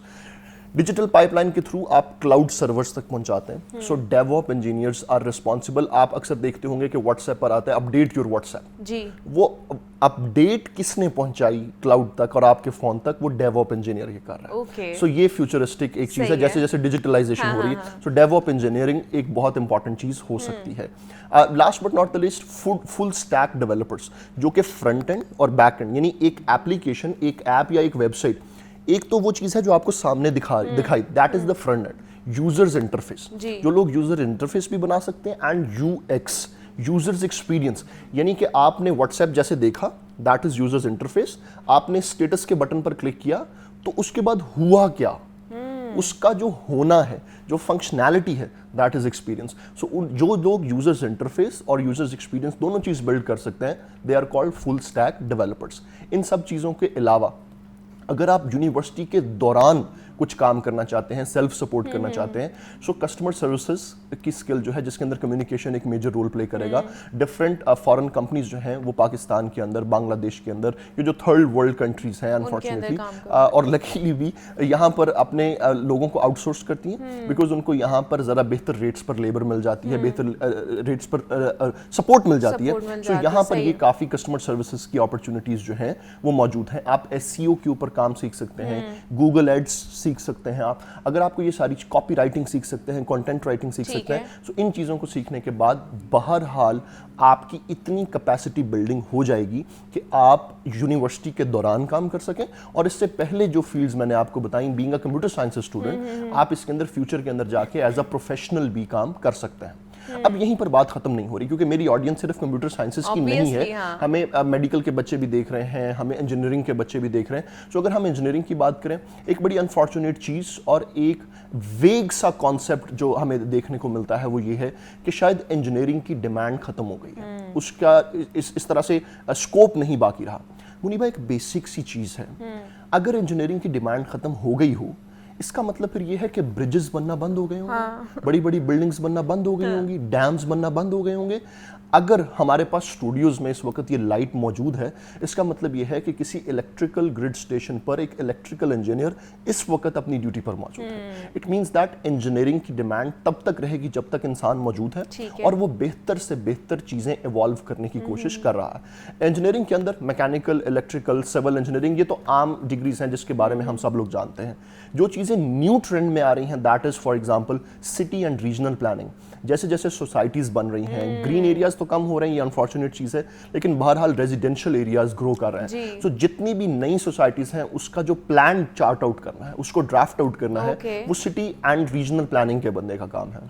digital pipeline के थ्रू आप क्लाउड सर्वर्स तक पहुंचाते हैं। सो डेवऑप इंजीनियर्स आर रिस्पॉन्सिबल। आप अक्सर देखते होंगे कि व्हाट्सएप पर आता है अपडेट योर व्हाट्सएप जी, वो अपडेट किसने पहुंचाई क्लाउड तक और आपके फोन तक, वो डेवऑप इंजीनियर ही कर रहा है। सो ये फ्यूचरिस्टिक एक चीज है, जैसे जैसे डिजिटलाइजेशन हो रही है। सो डेवऑप इंजीनियरिंग एक बहुत इंपॉर्टेंट चीज हो सकती है। Last but not the list, full stack developers, जो कि फ्रंट एंड और बैक एंड, यानी एक एप्लीकेशन, एक ऐप या एक वेबसाइट, एक तो वो चीज है जो आपको सामने दिखाई, that is the front end, users interface. जो लोग यूजर इंटरफेस भी बना सकते हैं, एंड यूएक्स, यूजर्स एक्सपीरियंस, यानी कि आपने व्हाट्सएप जैसे देखा, दैट इज यूजर्स इंटरफेस। आपने स्टेटस के बटन पर क्लिक किया तो उसके बाद हुआ क्या, उसका जो होना है, जो फंक्शनैलिटी है, दैट इज एक्सपीरियंस। सो जो लोग यूजर्स इंटरफेस और यूजर्स एक्सपीरियंस दोनों चीज बिल्ड कर सकते हैं, they are called full stack developers. इन सब चीजों के अलावा अगर आप यूनिवर्सिटी के दौरान कुछ काम करना चाहते हैं, सेल्फ सपोर्ट करना चाहते हैं, सो कस्टमर सर्विसेज की स्किल जो है, जिसके अंदर कम्युनिकेशन एक मेजर रोल प्ले करेगा। डिफरेंट फॉरेन कंपनीज जो हैं वो पाकिस्तान के अंदर, बांग्लादेश के अंदर, ये जो थर्ड वर्ल्ड कंट्रीज हैं अनफॉर्चुनेटली, और लकीली भी यहाँ पर अपने लोगों को आउटसोर्स करती हैं, बिकॉज उनको यहाँ पर ज़रा बेहतर रेट्स पर लेबर मिल जाती है, बेहतर रेट्स पर सपोर्ट मिल जाती है। सो यहाँ पर ये काफ़ी कस्टमर सर्विसेज की अपॉर्चुनिटीज़ जो हैं वो मौजूद हैं। आप SEO के ऊपर काम सीख सकते हैं, गूगल एड्स सीख सकते हैं आप, अगर आपको ये सारी कॉपी राइटिंग सीख सकते हैं, कंटेंट राइटिंग सीख सकते हैं, तो इन चीज़ों को सीखने के बाद बहरहाल आपकी इतनी कैपेसिटी बिल्डिंग हो जाएगी कि आप यूनिवर्सिटी के दौरान काम कर सकें, और इससे पहले जो फील्ड्स मैंने आपको बताई, being a computer science student, आप इसके अंदर फ्यूचर के अंदर जाके एज अ प्रोफेशनल भी काम कर सकते हैं। अब यहीं पर बात खत्म नहीं हो रही, क्योंकि मेरी ऑडियंस सिर्फ कंप्यूटर साइंसेस की नहीं है,
हाँ।
हमें मेडिकल के बच्चे भी देख रहे हैं, हमें इंजीनियरिंग के बच्चे भी देख रहे हैं। तो अगर हम इंजीनियरिंग की बात करें, एक बड़ी अनफॉर्चुनेट चीज़ और एक वेग सा कॉन्सेप्ट जो हमें देखने को मिलता है वो ये है कि शायद इंजीनियरिंग की डिमांड खत्म हो गई है, उसका इस तरह से स्कोप नहीं बाकी रहा। मुनीबा, एक बेसिक सी चीज़ है, अगर इंजीनियरिंग की डिमांड खत्म हो गई हो, इसका मतलब फिर ये है कि ब्रिजेस बनना बंद हो गए होंगे, बड़ी बड़ी बिल्डिंग्स बनना बंद हो गई होंगी, डैम्स बनना बंद हो गए होंगे। अगर हमारे पास स्टूडियोज़ में इस वक्त ये लाइट मौजूद है, इसका मतलब ये है कि किसी इलेक्ट्रिकल ग्रिड स्टेशन पर एक इलेक्ट्रिकल इंजीनियर इस वक्त अपनी ड्यूटी पर मौजूद है। इट मीन्स दैट इंजीनियरिंग की डिमांड तब तक रहेगी जब तक इंसान मौजूद है और वो बेहतर से बेहतर चीज़ें इवॉल्व करने की कोशिश कर रहा है। इंजीनियरिंग के अंदर मैकेनिकल, इलेक्ट्रिकल, सिविल इंजीनियरिंग, ये तो आम डिग्रीज हैं जिसके बारे में हम सब लोग जानते हैं। जो चीज़ें न्यू ट्रेंड में आ रही हैं, that is for example city and regional planning. जैसे जैसे सोसाइटीज़ बन रही हैं, ग्रीन एरियाज तो कम हो रहे हैं, ये अनफॉर्चुनेट चीज़ है, लेकिन बहरहाल रेजिडेंशियल एरियाज ग्रो कर रहे हैं। तो जितनी भी नई सोसाइटीज़ हैं, उसका जो प्लान चार्ट आउट करना है, उसको ड्राफ्ट आउट करना है, वो सिटी एंड रीजनल प्लानिंग के बंदे का काम है।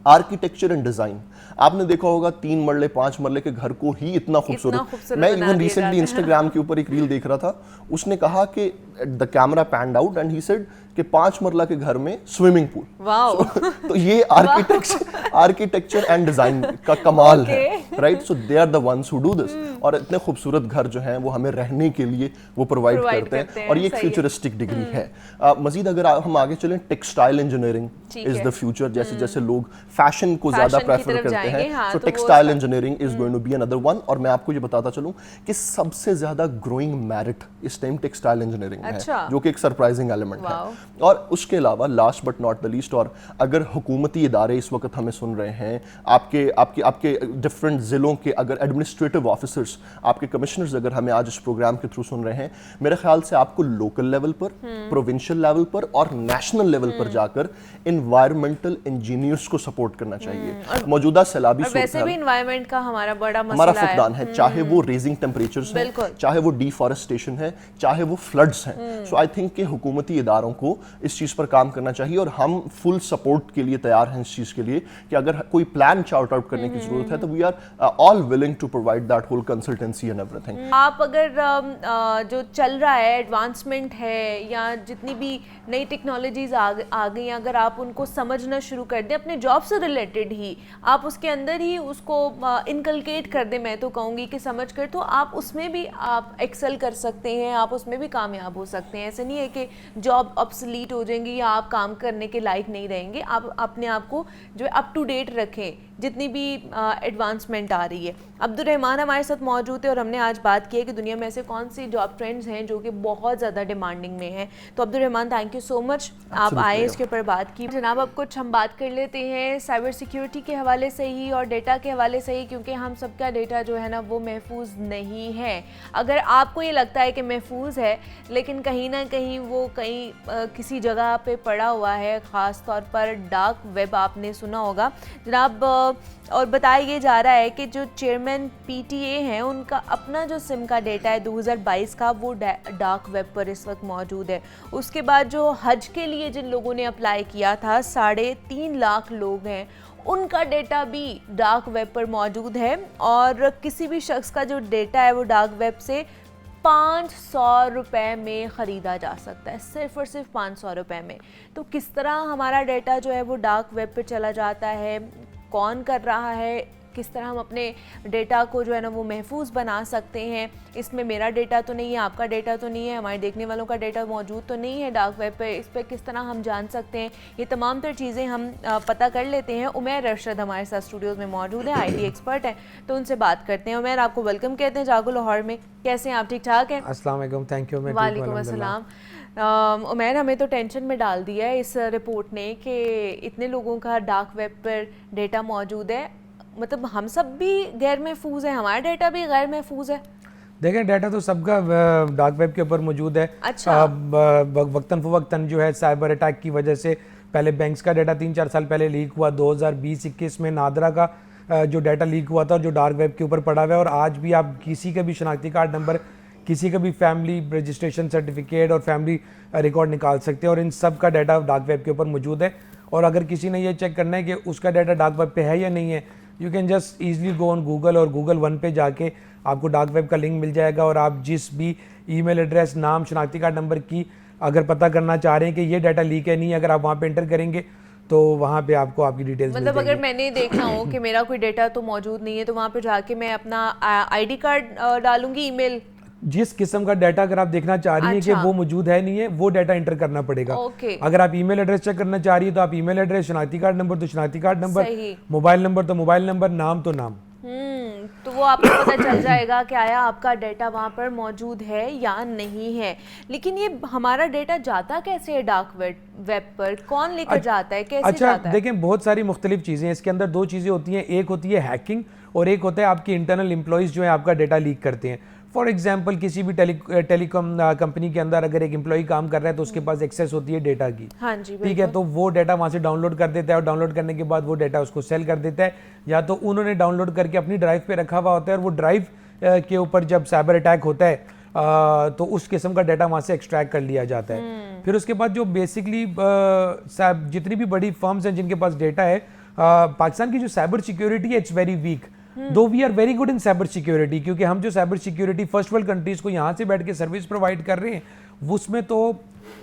आर्किटेक्चर एंड डिजाइन, आपने देखा होगा 3 मरले 5 मरले के घर को ही इतना खूबसूरत। मैं इवन रिसेंटली इंस्टाग्राम के ऊपर एक रील देख रहा था, उसने कहा कि the camera panned out and he said कि 5 मरला के घर में स्विमिंग पूल। तो ये आर्किटेक्चर एंड डिजाइन का कमाल है, right? So they are the ones who do this, और इतने खूबसूरत घर जो हैं वो हमें रहने के लिए वो प्रोवाइड करते हैं, और ये एक फ्यूचरिस्टिक डिग्री है। मजीद अगर हम आगे चलें, textile engineering is the future. जैसे जैसे लोग फैशन को ज्यादा प्रेफर करते हैं, तो textile engineering is going to be another one. और मैं आपको ये बताता चलूं कि सबसे ज्यादा ग्रोइंग मेरिट इस टाइम टेक्सटाइल इंजीनियरिंग में है, जो कि एक सरप्राइजिंग एलिमेंट है। और उसके अलावा last but not the least, और अगर हुकूमती इदारे इस वक्त हमें सुन रहे हैं, आपके डिफरेंट ज़िलों के अगर एडमिनिस्ट्रेटिव ऑफिसर्स, आपके कमिश्नर्स अगर हमें आज इस प्रोग्राम के थ्रू सुन रहे हैं, मेरे ख्याल से आपको लोकल लेवल पर, प्रोविंशियल लेवल पर और नेशनल लेवल पर जाकर इन्वायरमेंटल इंजीनियर्स को सपोर्ट करना चाहिए। मौजूदा सैलाबी
वैसे भी एनवायरनमेंट का हमारा बड़ा मसला
हमारा फुकदान है, चाहे वो रेजिंग टेम्परेचर्स हैं, चाहे वो डिफॉरेस्टेशन है, चाहे वो फ्लड्स हैं। सो आई थिंक कि हुकूमती इदारों को इस चीज़ पर काम करना चाहिए, और हम फुल सपोर्ट के लिए तैयार हैं इस चीज़ के लिए कि अगर कोई प्लान चार्ट आउट करने की ज़रूरत है तो we are all willing to provide that whole consultancy and everything.
आप अगर जो चल रहा है, एडवांसमेंट है, या जितनी भी नई टेक्नोलॉजीज आ गई, अगर आप उनको समझना शुरू कर दें अपने जॉब से रिलेटेड ही, आप उसके अंदर ही उसको इनकलकेट कर दें, मैं तो कहूँगी कि समझ कर, तो आप उसमें भी आप एक्सेल कर सकते हैं, आप उसमें भी कामयाब हो सकते हैं। ऐसे नहीं है कि जॉब ऑब्सोलीट हो जाएंगी या आप काम करने के लायक नहीं रहेंगे। आप अपने आप को जो है अप टू डेट रखें जितनी भी एडवांसमेंट आ रही है। अब्दुल रहमान हमारे साथ मौजूद है, और हमने आज बात की है कि दुनिया में ऐसे कौन सी जॉब ट्रेंड्स हैं जो कि बहुत ज़्यादा डिमांडिंग में हैं। तो Abdul Rahman, thank you so much, आप आए, इसके ऊपर बात की। जनाब, अब कुछ हम बात कर लेते हैं साइबर सिक्योरिटी के हवाले से ही और डेटा के हवाले से ही, क्योंकि हम सबका डेटा जो है ना वो महफूज नहीं है। अगर आपको ये लगता है कि महफूज है, लेकिन कहीं ना कहीं वो किसी जगह पे पड़ा हुआ है, ख़ास तौर पर डार्क वेब, आपने सुना होगा जनाब। और बताया ये जा रहा है कि जो चेयरमैन PTA हैं, उनका अपना जो सिम का डेटा है 2022 का, वो डार्क वेब पर इस वक्त मौजूद है। उसके बाद जो हज के लिए जिन लोगों ने अप्लाई किया था, 3.5 लाख लोग हैं, उनका डेटा भी डार्क वेब पर मौजूद है। और किसी भी शख्स का जो डेटा है वो डार्क वेब से 500 रुपये में ख़रीदा जा सकता है, सिर्फ और सिर्फ 500 रुपये में। तो किस तरह हमारा डेटा जो है वो डार्क वेब पर चला जाता है, कौन कर रहा है, किस तरह हम अपने डेटा को जो है ना वो महफूज बना सकते हैं। इसमें मेरा डेटा तो नहीं है, आपका डेटा तो नहीं है, हमारे देखने वालों का डेटा मौजूद तो नहीं है डार्क वेब पे, इस पर किस तरह हम जान सकते हैं, ये तमाम तर चीज़ें हम पता कर लेते हैं। उमैर अरशद हमारे साथ स्टूडियोज़ में मौजूद है, IT एक्सपर्ट हैं, तो उनसे बात करते हैं। उमैर, आपको वेलकम कहते हैं जागो लाहौर में, कैसे हैं आप? ठीक ठाक हैं?
अस्सलाम वालेकुम, थैंक यू।
वालेकुम अस्सलाम। उमैर, हमें तो टेंशन में डाल दिया है इस रिपोर्ट ने कि इतने लोगों का डार्क वेब पर डेटा मौजूद है। मतलब हम सब भी गैर महफूज है, हमारा डेटा भी गैर महफूज है।
देखें डाटा तो सबका डार्क वेब के ऊपर मौजूद है।
अच्छा।
वक्तन फवक्तन जो है साइबर अटैक की वजह से पहले बैंक्स का डाटा 3-4 साल पहले लीक हुआ, 2020-21 में नादरा का जो डाटा लीक हुआ था और जो डार्क वेब के ऊपर पड़ा हुआ है। और आज भी आप किसी का भी शनाख्ती कार्ड नंबर, किसी का भी फैमिली रजिस्ट्रेशन सर्टिफिकेट और फैमिली रिकॉर्ड निकाल सकते हैं और इन सब का डाटा डार्क वेब के ऊपर मौजूद है। और अगर किसी ने ये चेक करना है कि उसका डाटा डार्क वेब पे है या नहीं है, you can just easily go on Google और गूगल वन पे जाके आपको डार्क वेब का लिंक मिल जाएगा और आप जिस भी ईमेल एड्रेस, नाम, शनाख्ती कार्ड नंबर की अगर पता करना चाह रहे हैं कि ये डाटा लीक है नहीं, अगर आप वहाँ पे एंटर करेंगे तो वहाँ पे आपको आपकी डिटेल्स
मतलब अगर मैंने देखना हो कि मेरा कोई डेटा तो मौजूद नहीं है तो वहाँ पे जाके मैं अपना आईडी कार्ड डालूंगी, ईमेल,
जिस किस्म का डाटा अगर आप देखना चाह रही हैं कि वो मौजूद है नहीं है, वो डाटा एंटर करना पड़ेगा। अगर आप ईमेल एड्रेस चेक करना चाह रही है तो आप ईमेल एड्रेस, शनाख्ती कार्ड नंबर तो शनाख्ती कार्ड नंबर, मोबाइल नंबर तो मोबाइल नंबर, नाम तो नाम।
तो वो आपको पता चल जाएगा कि आया आपका डेटा वहाँ पर मौजूद है या नहीं है। लेकिन ये हमारा डेटा जाता कैसे है डार्क वेब पर, कौन लेकर जाता है, कैसे जाता है?
देखें बहुत सारी मुख्तलिफ चीज़ें हैं इसके अंदर। दो चीज़ें होती हैं, एक होती है हैकिंग और एक होता है आपकी इंटरनल एम्प्लॉयज़ जो है आपका डेटा लीक करते हैं। फॉर एग्जाम्पल किसी भी टेलीकॉम कंपनी के अंदर अगर एक एम्प्लॉय काम कर रहा है तो उसके पास एक्सेस होती है डेटा की,
हाँ जी,
ठीक है, तो वो डाटा वहाँ से डाउनलोड कर देता है और डाउनलोड करने के बाद वो डाटा उसको सेल कर देता है, या तो उन्होंने डाउनलोड करके अपनी ड्राइव पे रखा हुआ होता है और वो ड्राइव के ऊपर जब साइबर अटैक होता है तो उस किस्म का डाटा वहाँ से एक्सट्रैक्ट कर लिया जाता है। फिर उसके बाद जो बेसिकली जितनी भी बड़ी फर्म्स हैं जिनके पास डेटा है, पाकिस्तान की जो साइबर सिक्योरिटी है it's very weak, though we are very good in cyber security, क्योंकि हम जो cyber security first world countries को यहाँ से बैठ के सर्विस प्रोवाइड कर रहे हैं उसमें तो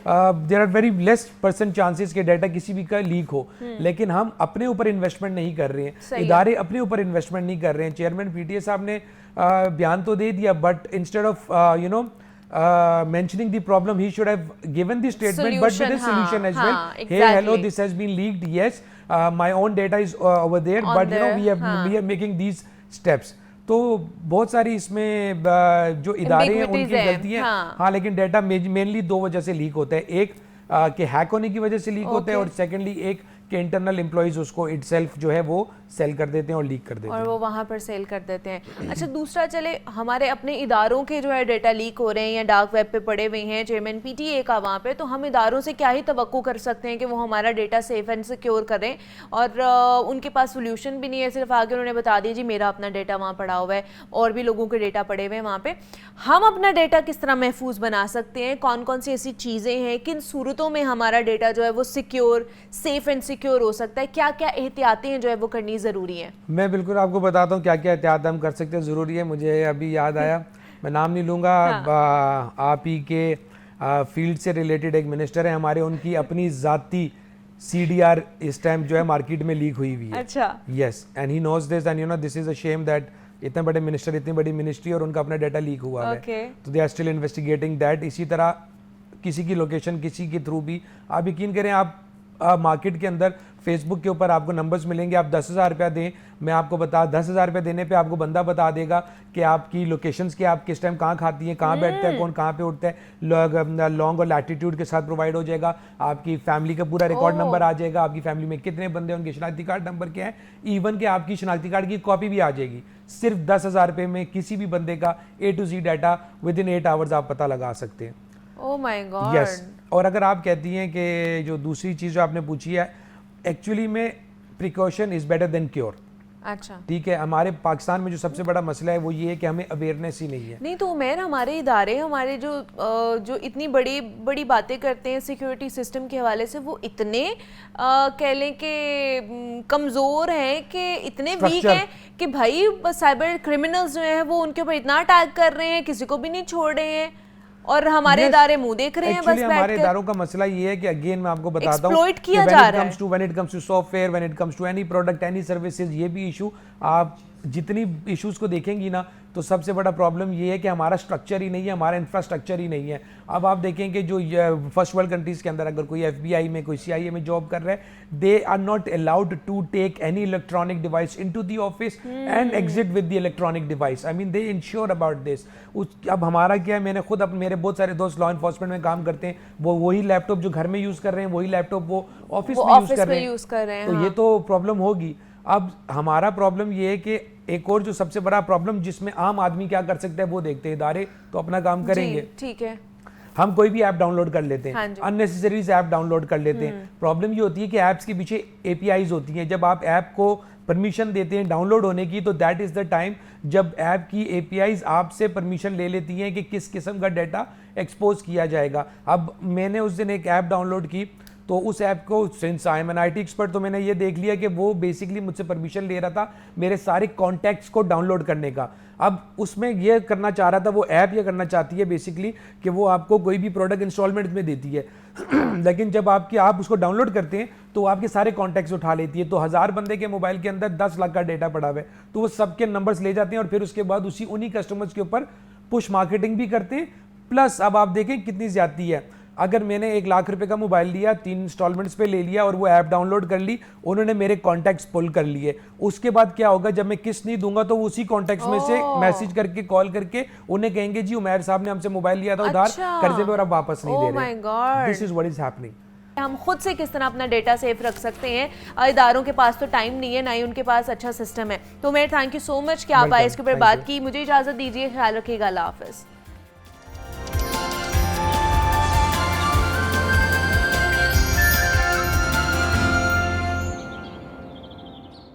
there are very less percent chances के डाटा किसी भी का लीक हो। लेकिन हम अपने ऊपर इन्वेस्टमेंट नहीं कर रहे हैं, इदारे अपने ऊपर इन्वेस्टमेंट नहीं कर रहे हैं। चेयरमैन पीटीए साहब ने बयान तो दे दिया, but instead of you know mentioning the problem, he should have given the statement but with a solution as well. Hey, hello, this has been leaked, yes, my own data is over there, but you know we are making these steps. तो बहुत सारी इसमें जो इदारे हैं उनकी गलती है, हाँ, लेकिन डाटा मेनली दो वजह से लीक होता है, एक कि हैक होने की वजह से लीक होता है और सेकेंडली एक कि इंटरनल एम्प्लॉइज उसको इटसेल्फ जो है वो सेल कर देते हैं और लीक कर देते हैं
और वो वहाँ पर सेल कर देते हैं। अच्छा, दूसरा चले हमारे अपने इदारों के जो है डेटा लीक हो रहे हैं या डार्क वेब पे पड़े हुए हैं चेयरमैन पीटीए का वहाँ पे, तो हम इदारों से क्या ही तवक्को कर सकते हैं कि वो हमारा डेटा सेफ एंड सिक्योर करें, और उनके पास सोल्यूशन भी नहीं है, सिर्फ आगे उन्होंने बता दिया जी मेरा अपना डेटा वहाँ पड़ा हुआ है और भी लोगों के डेटा पड़े हुए हैं वहाँ पे। हम अपना डेटा किस तरह महफूज बना सकते हैं, कौन कौन सी ऐसी चीज़ें हैं, किन सूरतों में हमारा डेटा जो है वो सिक्योर, सेफ एंड सिक्योर हो सकता है, क्या क्या एहतियातें हैं जो है वो करनी ज़रूरी है?
मैं बिल्कुल आपको बताता हूँ क्या क्या एहतियात हम कर सकते हैं, ज़रूरी है। मुझे अभी याद आया, मैं नाम नहीं लूँगा, आप ही के फील्ड से रिलेटेड एक मिनिस्टर है हमारे, उनकी अपनी ज़ाती CDR इस टाइम जो है मार्केट में लीक हुई हुई है।
अच्छा,
yes, and he knows this and you know this is a shame that इतने बड़े मिनिस्टर, इतनी बड़ी मिनिस्ट्री और उनका अपना डाटा लीक हुआ है, तो they are still investigating that. इसी तरह किसी की लोकेशन किसी के थ्रू भी, आप यकीन करें, आप मार्केट के अंदर फेसबुक के ऊपर आपको नंबर्स मिलेंगे, आप 10,000 रुपया दें, मैं आपको 10,000 रुपया देने पे आपको बंदा बता देगा कि आपकी लोकेशंस क्या, आप किस टाइम कहाँ खाती हैं, कहाँ बैठता है, कौन कहाँ पे उठता है, लॉन्ग और लैटिट्यूड के साथ प्रोवाइड हो जाएगा, आपकी फैमिली का पूरा रिकॉर्ड नंबर आ जाएगा, आपकी फैमिली में कितने बंदे, उनके शनाख्ती कार्ड नंबर क्या है, इवन कि आपकी शनाख्ती कार्ड की कॉपी भी आ जाएगी। सिर्फ 10,000 रुपये में किसी भी बंदे का A to Z data with in 8 hours आप पता लगा सकते हैं।
Oh my God.
यस, और अगर आप कहती हैं कि जो दूसरी चीज़ जो आपने पूछी है, एक्चुअली में precaution is better than cure.
अच्छा,
ठीक है, हमारे पाकिस्तान में जो सबसे बड़ा मसला है वो ये है कि हमें अवेयरनेस ही नहीं है।
नहीं तो उमैर, हमारे इदारे, हमारे जो इतनी बड़ी बड़ी बातें करते हैं सिक्योरिटी सिस्टम के हवाले से, वो इतने कह लें कि कमज़ोर हैं, कि इतने वीक हैं कि भाई साइबर क्रिमिनल्स जो हैं वो उनके ऊपर इतना अटैक कर रहे हैं, किसी को भी नहीं छोड़ रहे हैं, और हमारे इदारे मुंह देख रहे हैं बस।
हमारे इदारों का मसला ये है कि अगेन मैं आपको बताता हूँ,
when
it comes to software, when it comes to any product, any services, ये भी इशू, आप जितनी इश्यूज को देखेंगी ना तो सबसे बड़ा प्रॉब्लम ये है कि हमारा स्ट्रक्चर ही नहीं है, हमारा इंफ्रास्ट्रक्चर ही नहीं है। अब आप देखें कि जो फर्स्ट वर्ल्ड कंट्रीज़ के अंदर अगर कोई FBI में, कोई CIA में जॉब कर रहा है, they are not allowed to take any electronic device into the office and exit with the electronic device. I mean they ensure about this. अब हमारा क्या है, मैंने खुद मेरे बहुत सारे दोस्त लॉ इन्फोर्समेंट में काम करते हैं, वो वही लैपटॉप जो घर में यूज़ कर रहे हैं, वही लैपटॉप वो ऑफिस में यूज़ कर रहे हैं, तो ये तो प्रॉब्लम होगी। अब हमारा प्रॉब्लम ये है कि एक और जो सबसे बड़ा प्रॉब्लम जिसमें आम आदमी क्या कर सकता है वो देखते हैं, इदारे तो अपना काम करेंगे,
ठीक है,
हम कोई भी ऐप डाउनलोड कर लेते
हाँ
हैं,
जी।
अननेसेसरी ऐप डाउनलोड कर लेते हैं। प्रॉब्लम ये होती है कि ऐप्स के पीछे एपीआईज होती हैं, जब आप ऐप को परमिशन देते हैं डाउनलोड होने की तो दैट इज द टाइम जब ऐप की एपीआईज आपसे परमिशन ले लेती हैं कि किस किस्म का डाटा एक्सपोज किया जाएगा। अब मैंने उस दिन एक ऐप डाउनलोड की तो उस ऐप को, since I am an IT expert, तो मैंने ये देख लिया कि वो बेसिकली मुझसे परमिशन ले रहा था मेरे सारे कॉन्टैक्ट्स को डाउनलोड करने का। अब उसमें ये करना चाह रहा था, वो ऐप ये करना चाहती है बेसिकली कि वो आपको कोई भी प्रोडक्ट इंस्टॉलमेंट में देती है लेकिन जब आप उसको डाउनलोड करते हैं तो आपके सारे कॉन्टैक्ट्स उठा लेती है। तो 1000 बंदे के मोबाइल के अंदर 10 लाख का डेटा पड़ा हुआ है, तो वो सबके नंबर्स ले जाते हैं और फिर उसके बाद उन्हीं कस्टमर्स के ऊपर पुश मार्केटिंग भी करते हैं। प्लस अब आप देखें कितनी ज्यादती है, अगर मैंने 1 लाख रुपए का मोबाइल लिया, 3 इंस्टॉलमेंट्स पे ले लिया और वो ऐप डाउनलोड कर ली, उन्होंने मेरे कॉन्टैक्ट्स पुल कर लिए। उसके बाद क्या होगा, जब मैं किस्त नहीं दूंगा तो वो उसी कॉन्टैक्ट्स में से मैसेज करके, कॉल करके उन्हें कहेंगे जी उमैर साहब ने हमसे मोबाइल लिया था उधार,
अच्छा।
कर्जे पे और अब वापस नहीं दे
my
रहे।
God।
This is what is happening.
हम खुद से किस तरह अपना डेटा सेफ रख सकते हैं, इदारों के पास तो टाइम नहीं है, ना ही उनके पास अच्छा सिस्टम है। तो मैं थैंक यू सो मच कि आप आए, इसके ऊपर बात की। मुझे इजाजत दीजिए, ख्याल रखिएगा, अल्लाह हाफिज।